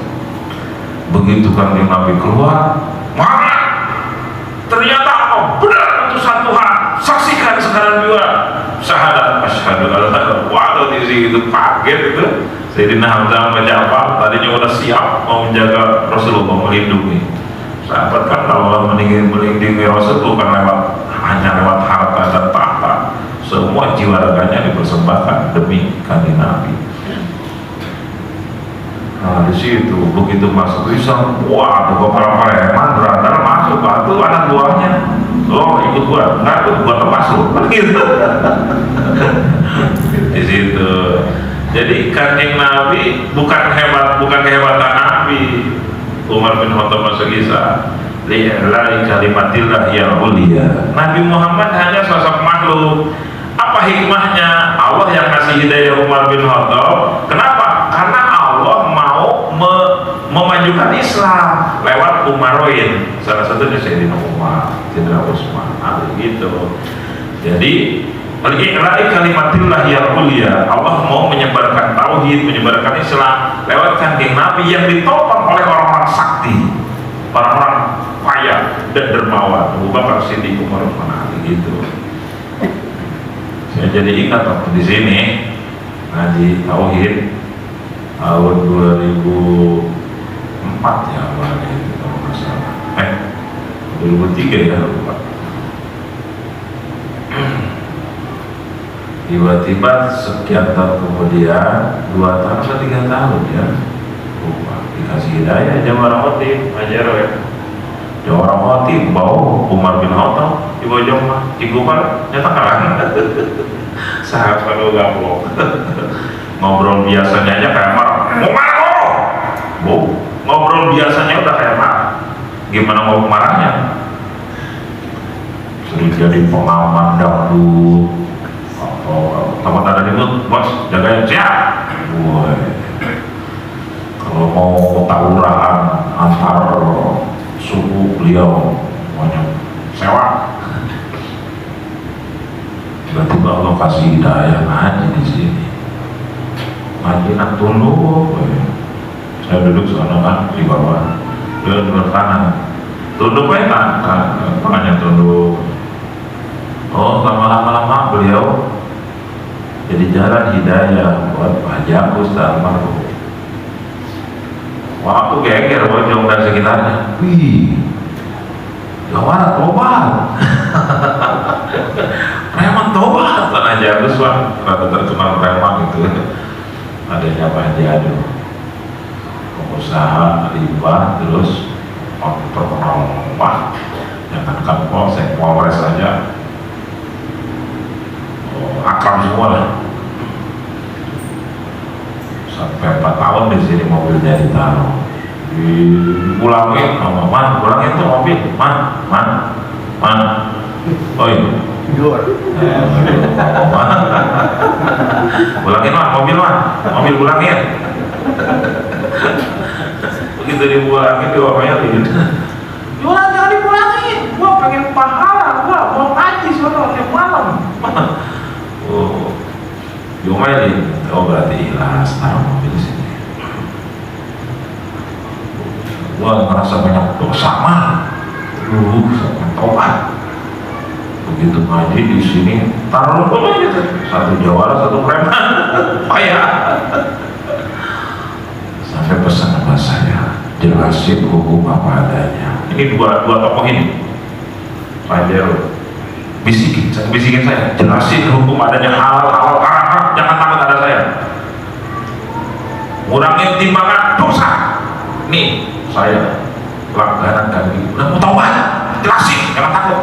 S1: Begitu kan Nabi keluar, mana? Ternyata benar utusan Tuhan. Saksikan sekarang juga syahadat asyhadu alla ilaha illallah. Di situ kaget itu. Sayyidina Hamzah sama Ja'far tadinya udah siap mau menjaga Rasulullah, melindungi. Sahabat kan kalau melindungi Rasul bukan hanya lewat harta dan tahta. Semua jiwa raganya dipersembahkan demi kanjeng Nabi. Nah di situ begitu masuk Islam, ada beberapa preman berandal masuk, itu anak buahnya. Ikut gua, nggak ikut gua termasuk. Begitu. Di situ. Jadi kanjeng Nabi bukan kehebatan Nabi. Umar bin Khattab masuk Islam. Li'la'i kalimatillah yang ulia. Nabi Muhammad hanya sosok makhluk. Apa hikmahnya? Allah yang kasih hidayah Umar bin Khattab. Kenapa? Karena Allah mau memajukan Islam lewat Umaroin. Salah satunya Sayyidina Umar, Sayyidina Utsman, gitu. Jadi li'la'i kalimatillah yang ulia. Allah mau menyebarkan tauhid, menyebarkan Islam lewat kanjeng Nabi yang ditopang oleh orang-orang sakti, orang-orang kaya dan dermawan. Abu Bakar Siddiq, Umar bin Ali, gitu. Saya jadi ingat waktu di sini ngaji tauhid tahun 2004 ya awalnya itu kalau nggak salah. 2003 ya lupa. Tiba-tiba sekian tahun kemudian 2 tahun atau 3 tahun ya lupa, dikasih hidayah Jawara Hoti Majaro ya. Jawara Hoti bawa Umar bin Khattab di Bojong mah Cigupar nyata kalah. Sahabat kalau gablok. Ngobrol biasanya aja kayak marah. Ngobrol biasanya udah kayak marah. Gimana mau marahnya? Sering jadi pengaman dangdut. Takut ada ribut, bos, jagain siap. Kalau mau tawuran antar suku beliau banyak sewa. Tiba-tiba Allah kasih hidayah ngaji di sini. Ngaji nak tunduk, saya duduk sana kan di bawah, dia duduk kanan, tunduk kan, tangannya tunduk. Oh, lama-lama beliau jadi jalan hidayah buat Pak Jakus dan almarhum. Waktu geger Bojong dan sekitarnya, wih, gawat tobat. Preman tobat, tanah Jagus Pak, rada terkenal preman itu. Adanya Pak Jadu, pengusaha limbah, terus terkenal Pak, jangankan polsek, polres saja akram semua lah. Sampai 4 tahun di sini mobilnya ditaruh, dipulangin sama man, pulangin tuh mobil, man, oi, pulangin man, mobil pulangin. Begitu dipulangin diomelin, jangan dipulangin, gua pengen pahala, gua mau ngaji sono tiap malam. Oh, diomelin. Oh berarti ikhlas taruh mobil sini. Gua ngerasa banyak dosa mah, sampai tobat. Begitu ngaji di sini taruh mobil aja, satu jawara satu preman, payah. Sampai pesan sama saya, jelasin hukum apa adanya. Ini dua tokoh ini, Pak Jero. Bisikin saya, jelasin hukum adanya halal haram, jangan takut ada saya. Ngurangin timbangan dosa. Nih saya pelanggaran kali udah mau taubat, jelasin, jangan takut.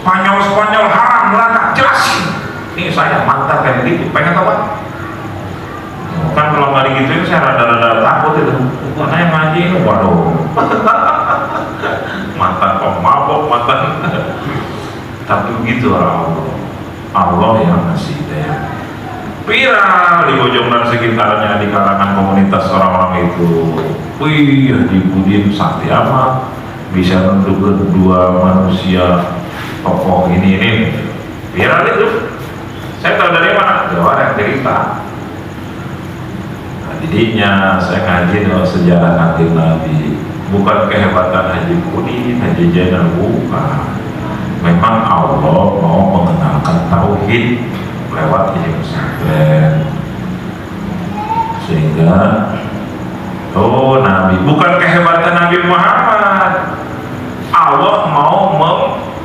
S1: Spanyol haram neraka, jelasin. Nih saya mantan kayak gitu, pengen taubat. Kan kalau nggak digituin saya rada-rada takut itu. Karena yang ngaji ini waduh. Mantan pemabok, mantan. Tapi begitu Allah yang ngasih hidayah. Viral di Bojong dan sekitarnya di kalangan komunitas orang-orang itu. Wih, Haji Budin sakti amat, bisa menentukan dua manusia tokoh ini. Viral itu. Saya tahu dari mana? Jawab yang cerita. Nah, didinya saya ngaji dalam sejarah kanjeng Nabi. Bukan kehebatan Haji Budin, Haji Jainal, bukan. Memang Allah mau mengenalkan tauhid lewat ini pesantren, sehingga Nabi bukan kehebatan Nabi Muhammad, Allah mau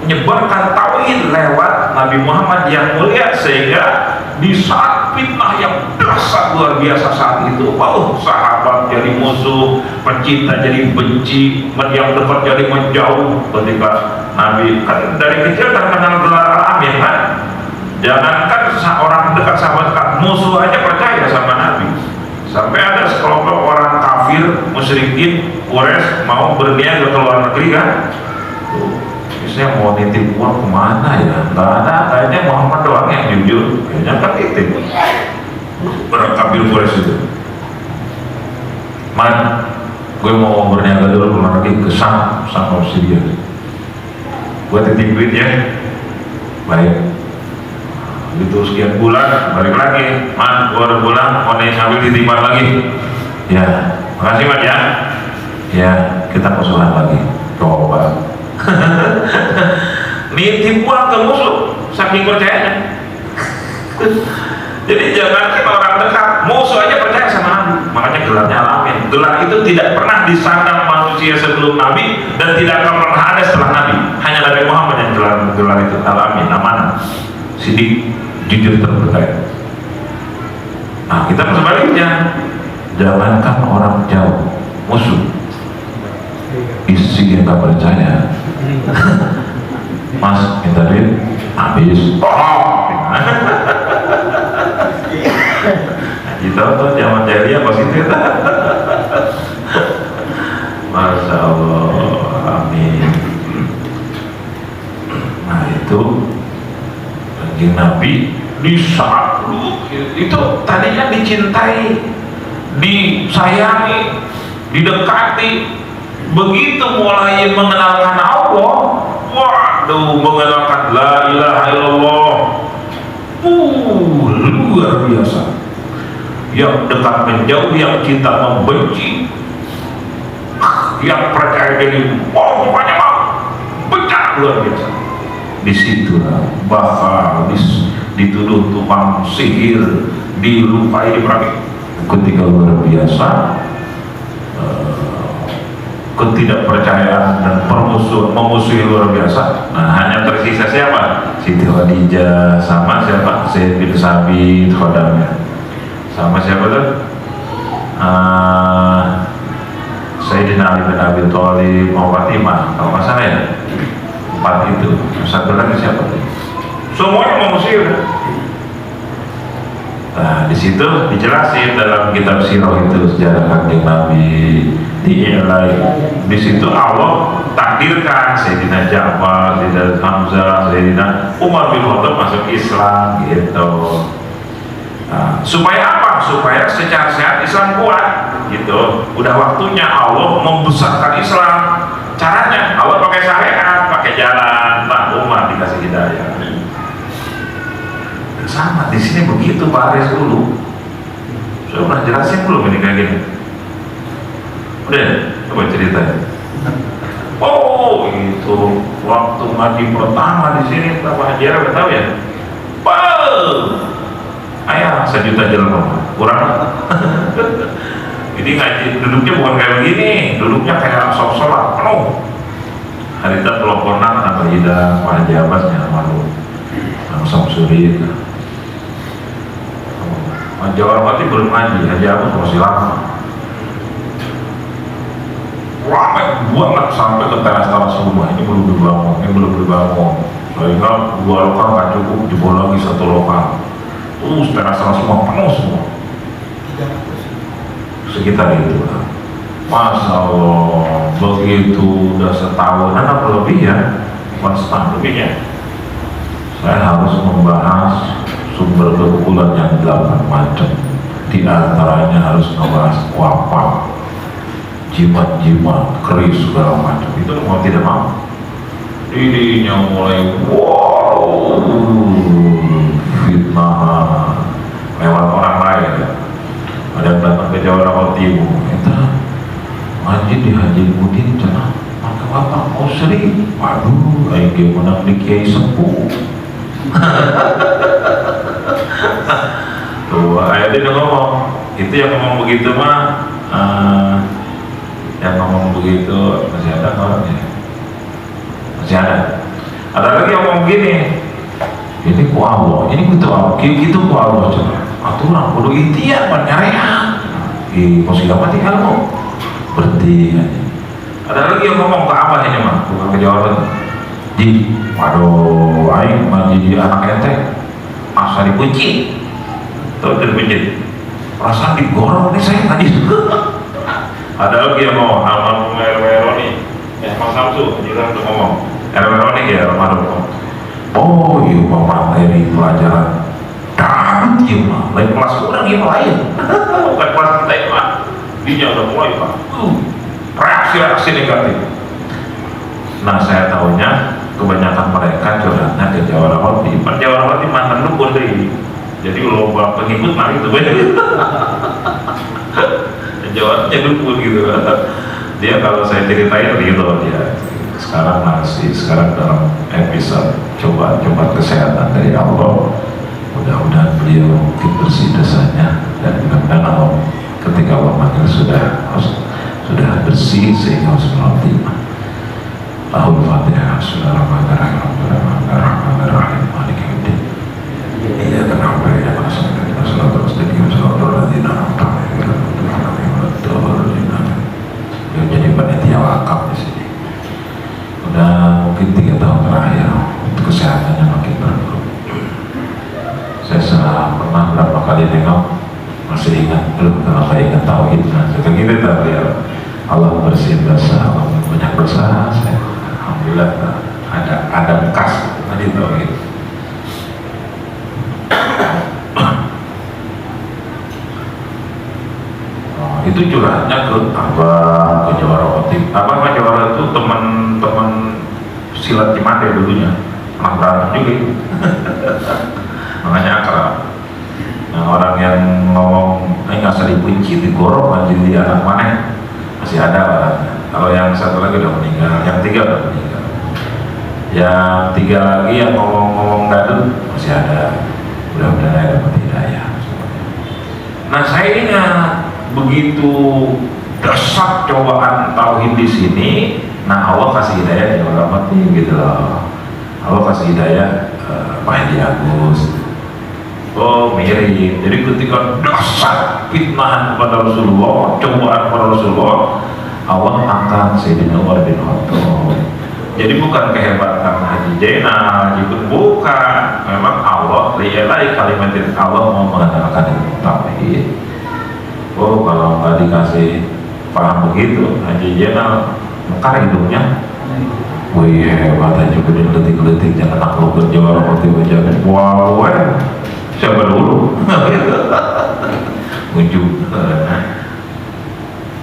S1: menyebarkan tauhid lewat Nabi Muhammad yang mulia, sehingga di saat fitnah yang dahsyat luar biasa saat itu, sahabat jadi musuh, pencinta jadi benci, yang dekat jadi menjauh. Ketika Nabi kan dari kecil terkenal gelar Al-Amin kan, jangankan orang dekat sahabat, musuh aja percaya sama Nabi. Sampai ada sekelompok orang kafir musyrikin Quraisy mau berniaga ke luar negeri kan, saya mau nitip uang kemana ya, nggak ada, kayaknya Muhammad doang yang jujur, kayaknya kan titip. Orang kafir Quraisy itu, man, gue mau berniaga dulu ke luar negeri, ke Sam Syria, gue titip duit ya, baik. Itu sekian bulan, balik lagi, man, gue udah pulang, mau sambil titipan lagi, ya, makasih man ya, ya kita musuhan lagi, coba. Nitip uang ke musuh, saking percayanya. Jadi jangan kita orang dekat, musuh aja percaya sama Nabi. Makanya gelarnya Al-Amin. Gelar itu tidak pernah disandang manusia sebelum Nabi dan tidak akan pernah ada setelah Nabi. Hanya Nabi Muhammad yang gelar itu Al-Amin, amanah, sidik, jujur, terpercaya. Nah kita sebaliknya, jangankan orang jauh, musuh, istri yang tak percaya, mas minta duit, habis. Kita tuh zaman jahiliyah pas itu ya. Masya Allah, amin. Nah itu lagi Nabi di saat itu tadinya dicintai, disayangi, didekati. Begitu mulai mengenalkan Allah, waduh, mengenalkan la ilaha illallah, luar biasa. yang dekat menjauh, yang cinta membenci, yang percaya diri, oh pokoknya mau pecah luar biasa. Disitulah bakal dituduh tukang sihir, dilukai, diperangin. Ketika luar biasa, ketidakpercayaan dan memusuhi luar biasa. Nah, hanya tersisa siapa? Siti Khadijah sama siapa? Zaid bin Sabit khodamnya. Sama siapa tuh? Sayyidina Ali bin Abi Thalib, Fatimah, kalau nggak salah ya. 4 itu. Satu lagi siapa tuh? Semuanya memusuhi. Nah, di situ dijelasin dalam kitab sirah itu sejarah kanjeng Nabi diilai. Di situ Allah takdirkan Sayyidina Ja'far, Sayyidina Hamzah, Sayyidina Umar bin Khattab masuk Islam gitu. Nah, supaya apa? Supaya secara sehat Islam kuat gitu. Udah waktunya Allah membesarkan Islam. Caranya Allah pakai syariat, pakai jalan, Pak Umar dikasih hidayah. Sama di sini begitu Pak Aris dulu. Saya pernah jelasin belum ini kayak gini? Udah, coba ceritain. Oh, itu waktu ngaji pertama di sini Bapak Haji udah tahu ya? Ayah 1 juta jelma kurang. Jadi ngaji duduknya bukan kayak begini, duduknya kayak sholat penuh. Hari itu teleponan sama Ida, Pak Haji Abbasnya malu, sama Samsuri. Jawa Barat belum ngaji, Haji Abbas masih lama. Ramai banget sampai ke teras rumah, ini belum dibangun. Sehingga 2 lokal nggak cukup, jebol lagi 1 lokal. Terus teras semua penuh semua. Sekitar itu. Masya Allah, begitu udah setahunan apa lebih ya, bukan setahun lebihnya. Saya harus membahas sumber keunggulan yang 8 macam. Di antaranya harus membahas wafat, jimat-jimat, keris segala macam. Itu mau tidak mau. Ininya mulai wow, fitnah lewat orang lain. Ada yang datang ke Jawa Timur, kita ngaji di Haji Mudin, cenah maka bapak mau sering. Waduh, kayak gimana di Kiai Sepuh. Tuh, ayatnya ngomong, itu yang ngomong begitu mah, yang ngomong begitu masih ada kawannya, masih ada. Ada lagi yang ngomong gini, ini ku Allah, ini ku Allah, gitu ku Allah coba. Aturan kudu ikhtiar nyarian. Posisi mati ilmu berarti. Ada lagi yang ngomong ke abah ini mah, bukan ke Jawa Barat. Di, waduh, aing ngaji anak ente, masa dikunci, tuh dikunci. Perasaan digorong nih saya tadi. Ada lagi yang ngomong, almarhum Erweroni, Mas Samsu, juga untuk ngomong. Erweroni ya, almarhum. Oh iya, materi pelajaran. Dan iya mah, lain kelas kurang iya lain. Bukan kelas kita ya mah. Dia udah mulai Pak. Reaksi-reaksi negatif. Nah saya tahunya kebanyakan mereka curhatnya ke Jawarawati. Jawarawati mantan dukun deh. Jadi lomba pengikut mah itu banyak. Jawabannya dukun gitu. Dia kalau saya ceritain gitu dia. Sekarang dalam episode coba kesehatan dari Allah. Mudah-mudahan beliau mungkin bersih dosanya dan mudah-mudahan Allah ketika Allah manggil sudah bersih sehingga harus khotimah. Al-Fatihah. Bismillahirrahmanirrahim. Maliki yaumiddin. Iyyaka na'budu wa iyyaka nasta'in. Ihdinas siratal mustaqim. Shiratal ladzina an'amta 'alaihim. Yang jadi panitia wakaf di sini. Udah mungkin 3 tahun terakhir untuk kesehatannya makin berburuk. Saya pernah berapa kali tengok, masih ingat belum kalau ingat tauhid. Nah, sekarang kita tahu ya Allah bersih dosa, Allah banyak dosa. Saya alhamdulillah ada bekas tadi tauhid. Itu curhatnya ke Abah, ke Jawarawati. Abah ke Jawarawati itu teman silat Cimande dulunya, anak berantem juga. Makanya akrab. Nah, orang yang ngomong nggak usah dipunci, digorok aja di anak mana masih ada orangnya. Kalau yang satu lagi udah meninggal, yang tiga udah meninggal, yang tiga lagi yang ngomong-ngomong gadul masih ada. Mudah-mudahan dapat hidayah. Nah saya ingat begitu dasar cobaan tauhid di sini, nah Allah kasih hidayah di orang mati gitu loh. Allah kasih hidayah Pak Haji Agus. Oh mirip. Jadi ketika dasar fitnahan kepada Rasulullah, cobaan kepada Rasulullah, Allah angkat Sayyidina Umar bin Khattab. Jadi bukan kehebatan Haji Zainal, bukan. Memang Allah liyalai kalimatin, Allah mau mengenalkan ilmu tauhid. Oh kalau nggak dikasih paham begitu, Haji Zainal mekar hidungnya. Wih hebat aja, kemudian detik-detik jangan nakluk berjawab waktu berjalan. Wow, siapa dulu? Ujung.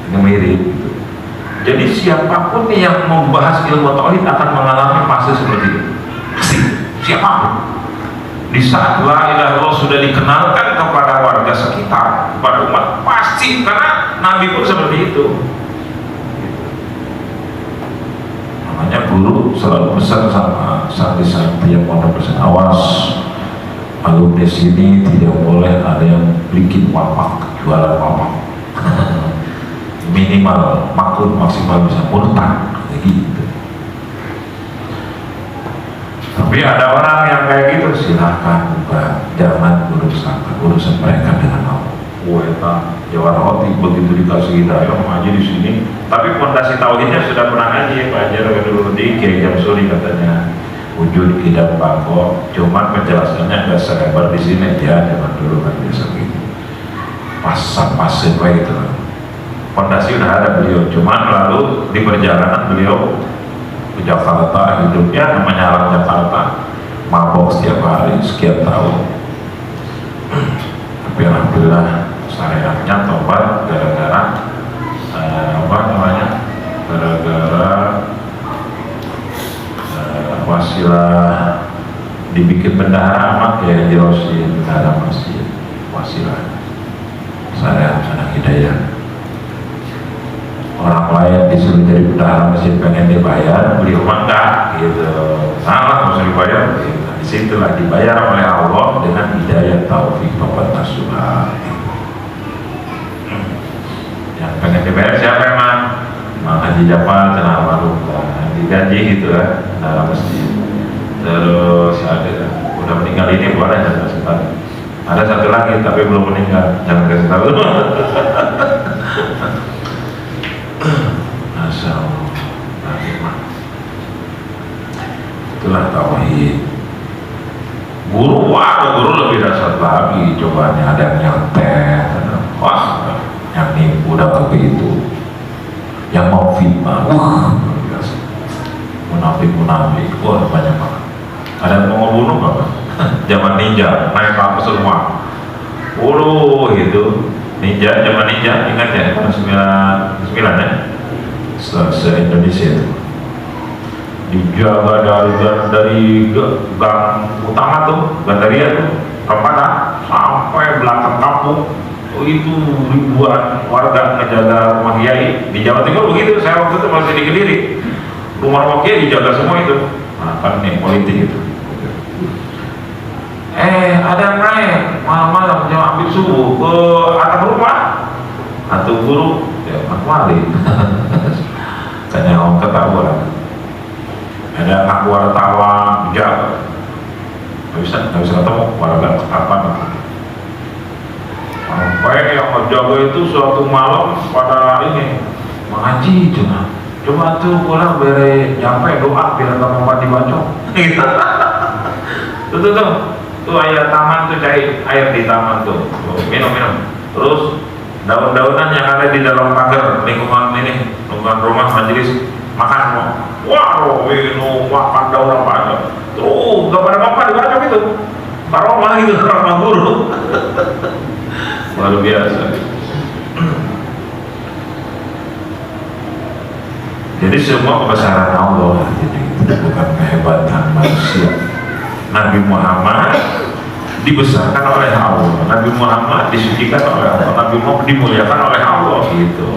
S1: Ini mirip. Jadi siapapun yang membahas ilmu tauhid akan mengalami fase seperti itu. Pasti, siapapun. Di saat la ilaha illallah sudah dikenalkan kepada warga sekitar, kepada umat, pasti, karena Nabi pun seperti itu. Makanya guru selalu pesan sama santri-santri yang mau pesan, awas alumni sini tidak boleh ada yang bikin wapak, jualan wapak. Minimal makul, maksimal bisa murtad gitu. Tapi ada orang yang kayak gitu, silakan buka, jangan urusan mereka dengan Allah. Weta Jawa Roti begitu dikasih hidayah ngaji di sini, tapi fondasi tauhidnya sudah pernah ngaji Pak Hajar dulu di Kiai Jamsuri katanya wujud idam bako, cuman penjelasannya nggak selebar di sini ya, zaman dulu kan biasa gitu pas-pasin gitu. Fondasi udah ada beliau, cuman lalu di perjalanan beliau ke Jakarta hidup, ya namanya alam Jakarta, mabok setiap hari sekian tahun. Tapi alhamdulillah syariatnya tobat gara-gara gara-gara wasilah dibikin bendahara amat ya, Jerosin bendahara masjid, wasilah syariat anak hidayah. Orang lain disuruh jadi bendahara masjid pengen dibayar, beliau mah enggak gitu, salah harus dibayar gitu. Disitulah dibayar oleh Allah dengan hidayah taufik tobat nasuha. Yang pengen dibayar siapa emang? Mang Haji Japal cenah baru digaji gitu kan bendahara masjid. Terus ada udah meninggal ini boleh jangan kasih tahu. Ada satu lagi tapi belum meninggal, jangan kasih tahu. Itulah tauhid. Guru lebih dasar lagi, cobaannya ada yang nyantet, wah yang nipu udah begitu, yang mau fitnah, biasa, munafik, wah banyak banget. Ada yang mau bunuh apa? Zaman ninja naik ke semua, gitu. Ninja, zaman ninja, ingat ya, 99 ya, se-Indonesia itu dijaga dari gang utama tuh, Gandaria tuh, Rampana sampai belakang kampung. Itu ribuan warga ngejaga rumah kiai. Di Jawa Timur begitu, saya waktu itu masih di Kediri, rumah kiai dijaga semua itu. Nah kan nih politik itu. Ada yang naik malam-malam jam habis subuh ke atap rumah, atau guru ya Mak Wali kayaknya orang ketahuan. Ada anak wartawan jaga, nggak bisa ketemu warga apa. Sampai yang menjaga itu suatu malam pada ini mengaji, coba tuh pulang beri nyampe doa biar nggak mau mati bacok. Tuh air taman tuh, cari air di taman tuh, minum. Terus daun-daunan yang ada di dalam pagar lingkungan rumah majelis makan, wow, minum makan daun apa aja. Tuh gak pada makan dibacok itu, karomah gitu, karomah guru. Luar biasa. Jadi semua kebesaran Allah, bukan kehebatan manusia. Nabi Muhammad dibesarkan oleh Allah, Nabi Muhammad disucikan oleh Allah, Nabi Muhammad dimuliakan oleh Allah gitu.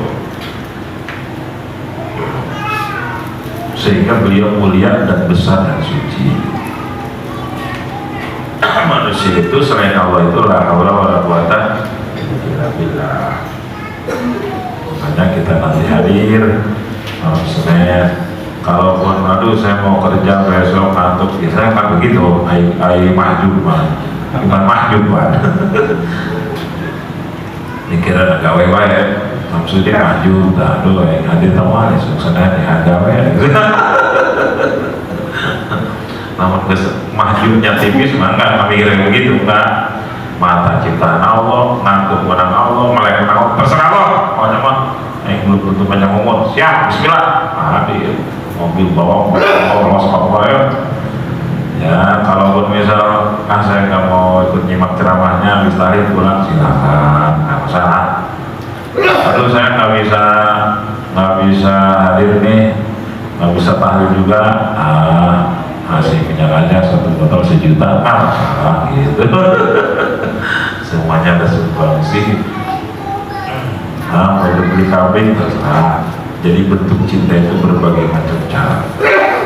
S1: Sehingga beliau mulia dan besar dan suci. Manusia itu selain Allah itu la haula wala quwata illa billah. Makanya kita nanti hadir Senin, kalaupun aduh saya mau kerja besok ngantuk, ya saya kan begitu, ai mahjub bukan mahjub mikirnya gawe wae maksudnya mahjub, aduh yang hadir tamu esok Senin ya gawe namun mahjubnya tipis mah enggak mikirin begitu, enggak. Mata ciptaan Allah, ngantuk menang Allah, melek menang Allah, terserah Allah. Pokoknya mah yang belum tentu banyak ngomong, siap, bismillah. Hadir, mobil bawa apa ya. Ya, kalaupun misal saya nggak mau ikut nyimak ceramahnya, habis tahir pulang silakan, nggak masalah. Aduh saya nggak bisa hadir nih, nggak bisa tahlil juga. Masih minyak aja 1 botol 1 juta, gitu. Semuanya ada sumbangsi. Mau beli kambing terserah. Jadi bentuk cinta itu berbagai macam cara,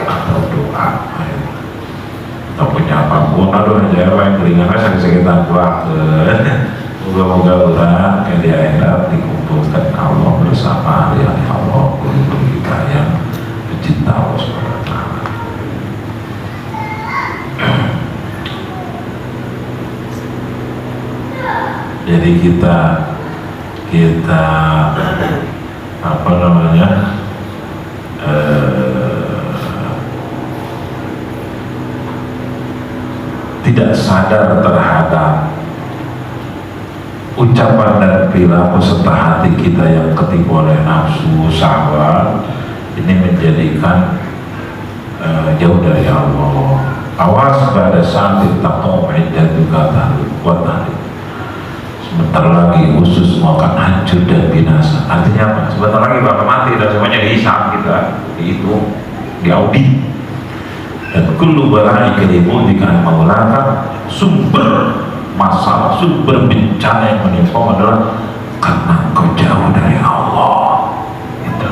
S1: atau doa, atau punya apapun. Aduh aja yang keringannya sakit-sakitan keluarga. Moga-moga orang yang di akhirat dikumpulkan Allah bersama dengan Allah, guru kita yang pecinta Allah SWT. Jadi kita apa namanya tidak sadar terhadap ucapan dan perilaku serta hati kita yang ketipu oleh nafsu syahwat, ini menjadikan jauh dari Allah. Awas pada saat ditaqom juga buat tadi. Sebentar lagi usus mau akan hancur dan binasa. Artinya apa? Sebentar lagi bakal mati dan semuanya dihisab kita, dihitung, diaudit. Dan kullu bala'i kalimu dikatakan maulaka, sumber masalah, sumber bencana yang menimpa adalah karena kau jauh dari Allah. Gitu.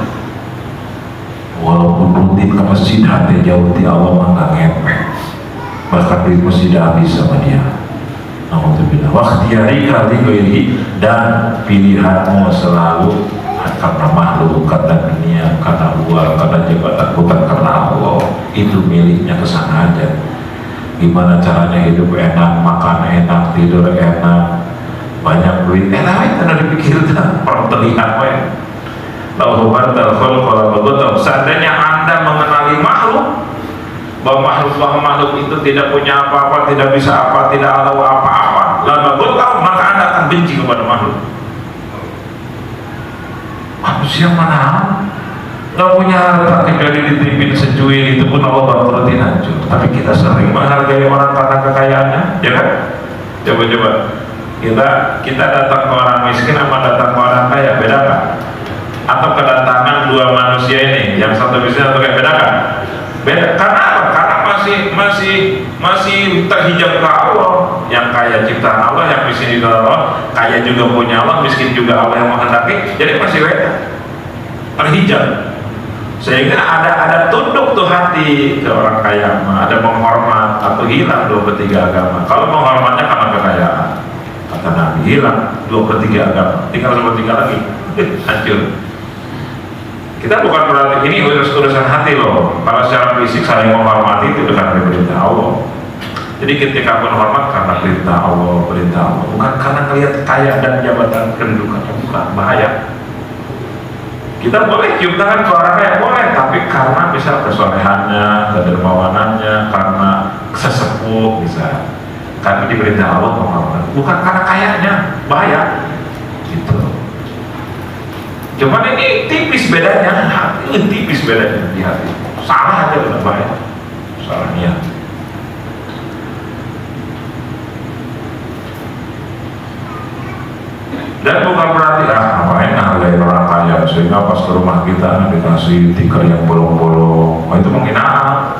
S1: Walaupun rutin ke masjid, hati jauh di Allah mah ngepek. Bahkan di masjid habis sama dia. Alhamdulillah. Wakhtiyari kali dan pilihanmu selalu karena makhluk, karena dunia, karena uang, karena jabatan, bukan karena Allah. Itu miliknya kesana aja. Gimana caranya hidup enak, makan enak, tidur enak, banyak duit enak, itu ada dipikirkan orang terlihat weh. Lauhuban telfon kalau begitu. Seandainya Anda mengenali makhluk, bahwa makhluk itu tidak punya apa-apa, tidak bisa apa, tidak ada apa-apa, lalu betul, maka Anda akan benci kepada makhluk. Manusia mana nggak punya harta kecuali ditipin secuil, itu pun Allah bangkrutin hancur. Tapi kita sering menghargai orang karena kekayaannya, ya kan? Coba-coba kita datang ke orang miskin sama datang ke orang kaya, beda kan? Atau kedatangan dua manusia ini, yang satu miskin atau kayak, beda kan? Beda. Karena apa? Karena masih terhijab ke Allah. Yang kaya ciptaan Allah, yang miskin juga Allah, kaya juga punya Allah, miskin juga Allah yang menghendaki. Jadi masih beda, terhijab. Sehingga ada tunduk tuh hati ke orang kaya, ada menghormat atau hilang 2/3 agama. Kalau menghormatnya karena kekayaan, kata Nabi, hilang 2/3 agama, tinggal 1/3 lagi, hancur. Kita bukan berarti ini urusan hati loh. Kalau secara fisik saling menghormati itu dengan perintah Allah. Jadi ketika menghormat karena perintah Allah, bukan karena melihat kaya dan jabatan kedudukan, bukan, bahaya. Kita boleh cium tangan ke orang kaya, boleh, tapi karena bisa kesolehannya, kedermawanannya, karena sesepuh bisa, karena diperintah Allah menghormat, bukan karena kayanya, bahaya. Gitu. Cuman ini tipis bedanya, ini tipis bedanya di hati. Salah aja udah bahaya, salah niat. Dan bukan berarti ngapain hargai orang kaya sehingga pas ke rumah kita dikasih tikar yang bolong-bolong, itu menghinaan.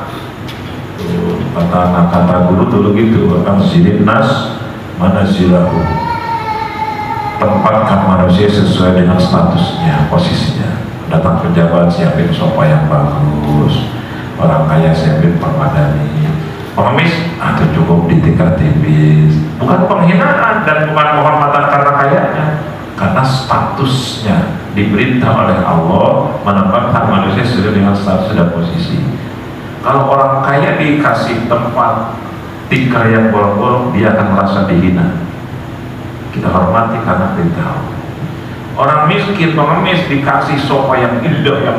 S1: Kata guru dulu gitu, anzilin nas manazilahu, tempatkan manusia sesuai dengan statusnya, posisinya. Datang pejabat siapin sofa yang bagus, orang kaya siapin permadani, pengemis atau cukup di tingkat tipis. Bukan penghinaan dan bukan penghormatan karena kayanya, karena statusnya diperintah oleh Allah menempatkan manusia sesuai dengan status dan posisi. Kalau orang kaya dikasih tempat tikar yang bolong-bolong, dia akan merasa dihina. Kita hormati karena perintah Allah. Orang miskin, pengemis dikasih sofa yang indah, yang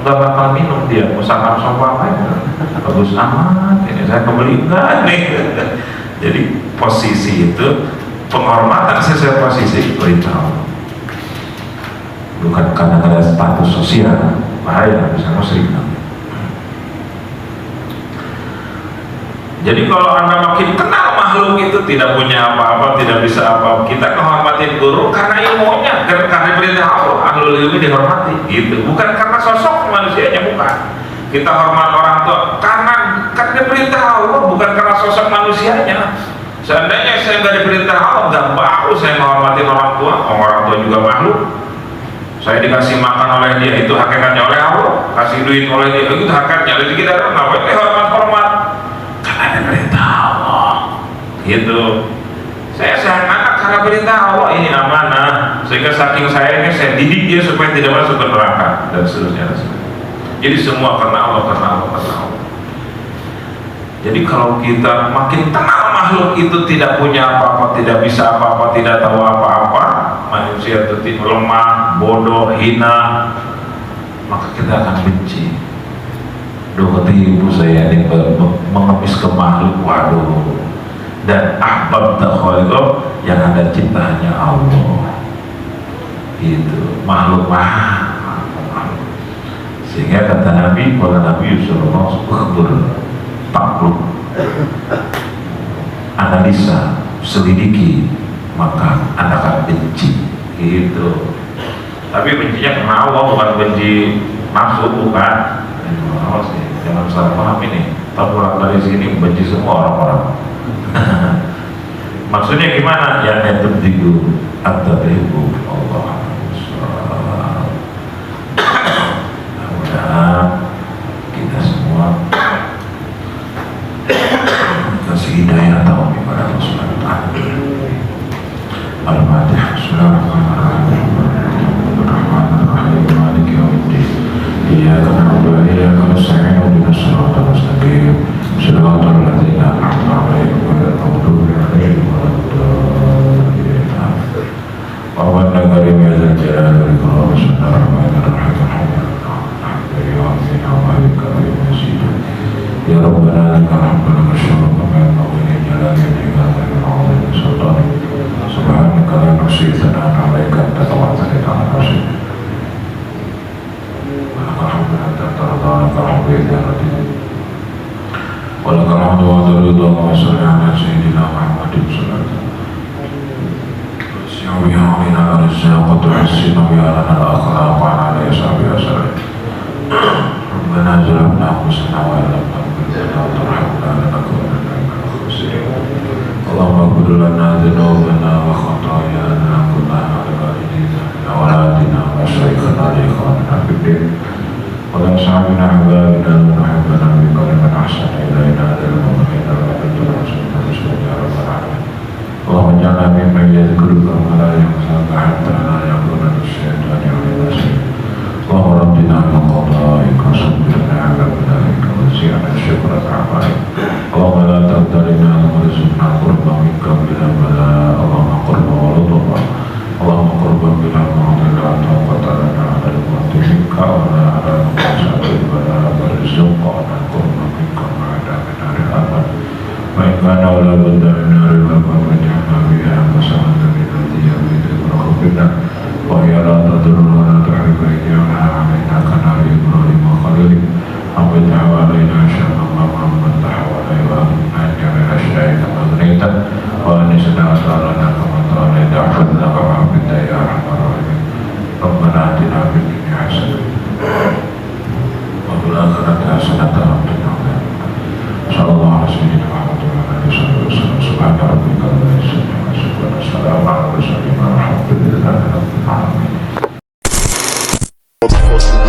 S1: nggak bakal minum dia. Usahakan sofa apa ya? Bagus amat, ini saya kebeli enggak nih. Jadi posisi itu, penghormatan sesuai posisi perintah Allah. Bukan karena ada status sosial, bahaya, bisa musyrik. Jadi kalau Anda makin kenal makhluk itu tidak punya apa-apa, tidak bisa apa-apa, kita menghormati guru karena ilmunya, karena perintah Allah. Ahlul ilmi dihormati, gitu. Bukan karena sosok manusianya, bukan. Kita hormat orang tua karena perintah Allah, bukan karena sosok manusianya. Seandainya saya nggak diperintah Allah, nggak baru saya menghormati orang tua. Orang tua juga makhluk. Saya dikasih makan oleh dia, itu hakikatnya oleh Allah. Kasih duit oleh dia, itu hakikatnya. Jadi kita ngapain hormat-hormat? Karena perintah Allah, gitu. Saya sayang anak karena perintah Allah, ini amanah. Sehingga saking sayangnya saya didik dia supaya tidak masuk ke neraka dan seterusnya. Jadi semua karena Allah, karena Allah, karena Allah. Jadi kalau kita makin kenal makhluk itu tidak punya apa-apa, tidak bisa apa-apa, tidak tahu apa-apa, manusia itu lemah, bodoh, hina, maka kita akan benci. Kata ibu saya ini mengemis ke makhluk, waduh. Dan ahbab takhaliqah, yang ada ciptaannya Allah. Itu makhluk sehingga kata Nabi, kalau Nabi Sallallahu takluk, analisa, selidiki, maka Anda akan benci. Gitu. Tapi bencinya karena Allah, bukan benci nafsu, bukan. Awas nih, jangan salah paham ini. Tak pulang dari sini benci semua orang-orang. Maksudnya gimana? Ya netubdiku at-tabihu Allah. Mudah-mudahan kita semua kasih hidayah tahu kepada Allah Subhanahu wa taala. Al-Fatihah. Bismillahirrahmanirrahim. Ar-Rahmanir-Rahim. Maliki yaumiddin. Iyyaka na'budu wa iyyaka nasta'in. Ihdinas siratal mustaqim. Siratal ladzina an'amta 'alaihim ghairil maghdubi 'alaihim waladdallin. Wa nagari min al-jalali wal ikram. Bismillahirrahmanirrahim. Ya Rabbana lakal hamdu lakal syukru kama yanbaghi li jalali wajhika wa li 'azimi sultanik. Subhanaka la nuhsi thana'an 'alaika anta kama athnayta 'ala nafsik. Lakal hamdu hatta tarda, lakal hamdu idza radita, wa lakal hamdu ba'da ridha. Wa salli 'ala sayyidina Muhammadin sallallahu alaihi wasallam. Ya alina al-rizq wa tuhsinu ya lana al-akhlaq wa 'ala alihi wa sahbihi. Rabbana zalamna anfusana wa lam taghfir lana wa tarhamna lanakunanna minal khasirin. Allahumma ighfir lana dhunubana wa khatayana kullaha wa li walidina wa awladina wa shaykhina wa ikhwanina fid din wa li ashabina ahbabina wa nuhibbana bi kulli man ahsana ilayna dal mu'minina wa bil rasulina ya rabbal alamin. Allahumma ij'alna mimman yadhkuruka wa la yansaaka hatta la yakuna lish-shaytani waliya nasir. Allahumma rabbina min qada'ika sabbirna 'ala balaika wa ziyana syukraka 'alaik. Allahumma la taqdalina wa rizqna qurba minka bila bala. Allahumma qurba wa lutufa. Allahumma qurba bila mu'adila tawqata lana 'ala al-qurbi minka wa la 'ala al-qasati bala barizqa wa qurba minka ma'ada min al-abad. Wa in kana la budda min al-abad wa ja'na biha masalatan allati yabidu wa khubina wa hiya la tadurru wa la tuhriku ija'na 'alaina kana Ibrahim wa Khalil. Amin ta'awalaina sya'allah Muhammad ta'awalai wa amin jami'a sya'ina maghnita wa anisna asalana kama ta'alaita ahfadna kama hafidna ya rahman rahim. Rabbana atina fid dunya hasanah wa fil akhirati hasanah wa qina adzabannar. Sallallahu
S2: motherfucking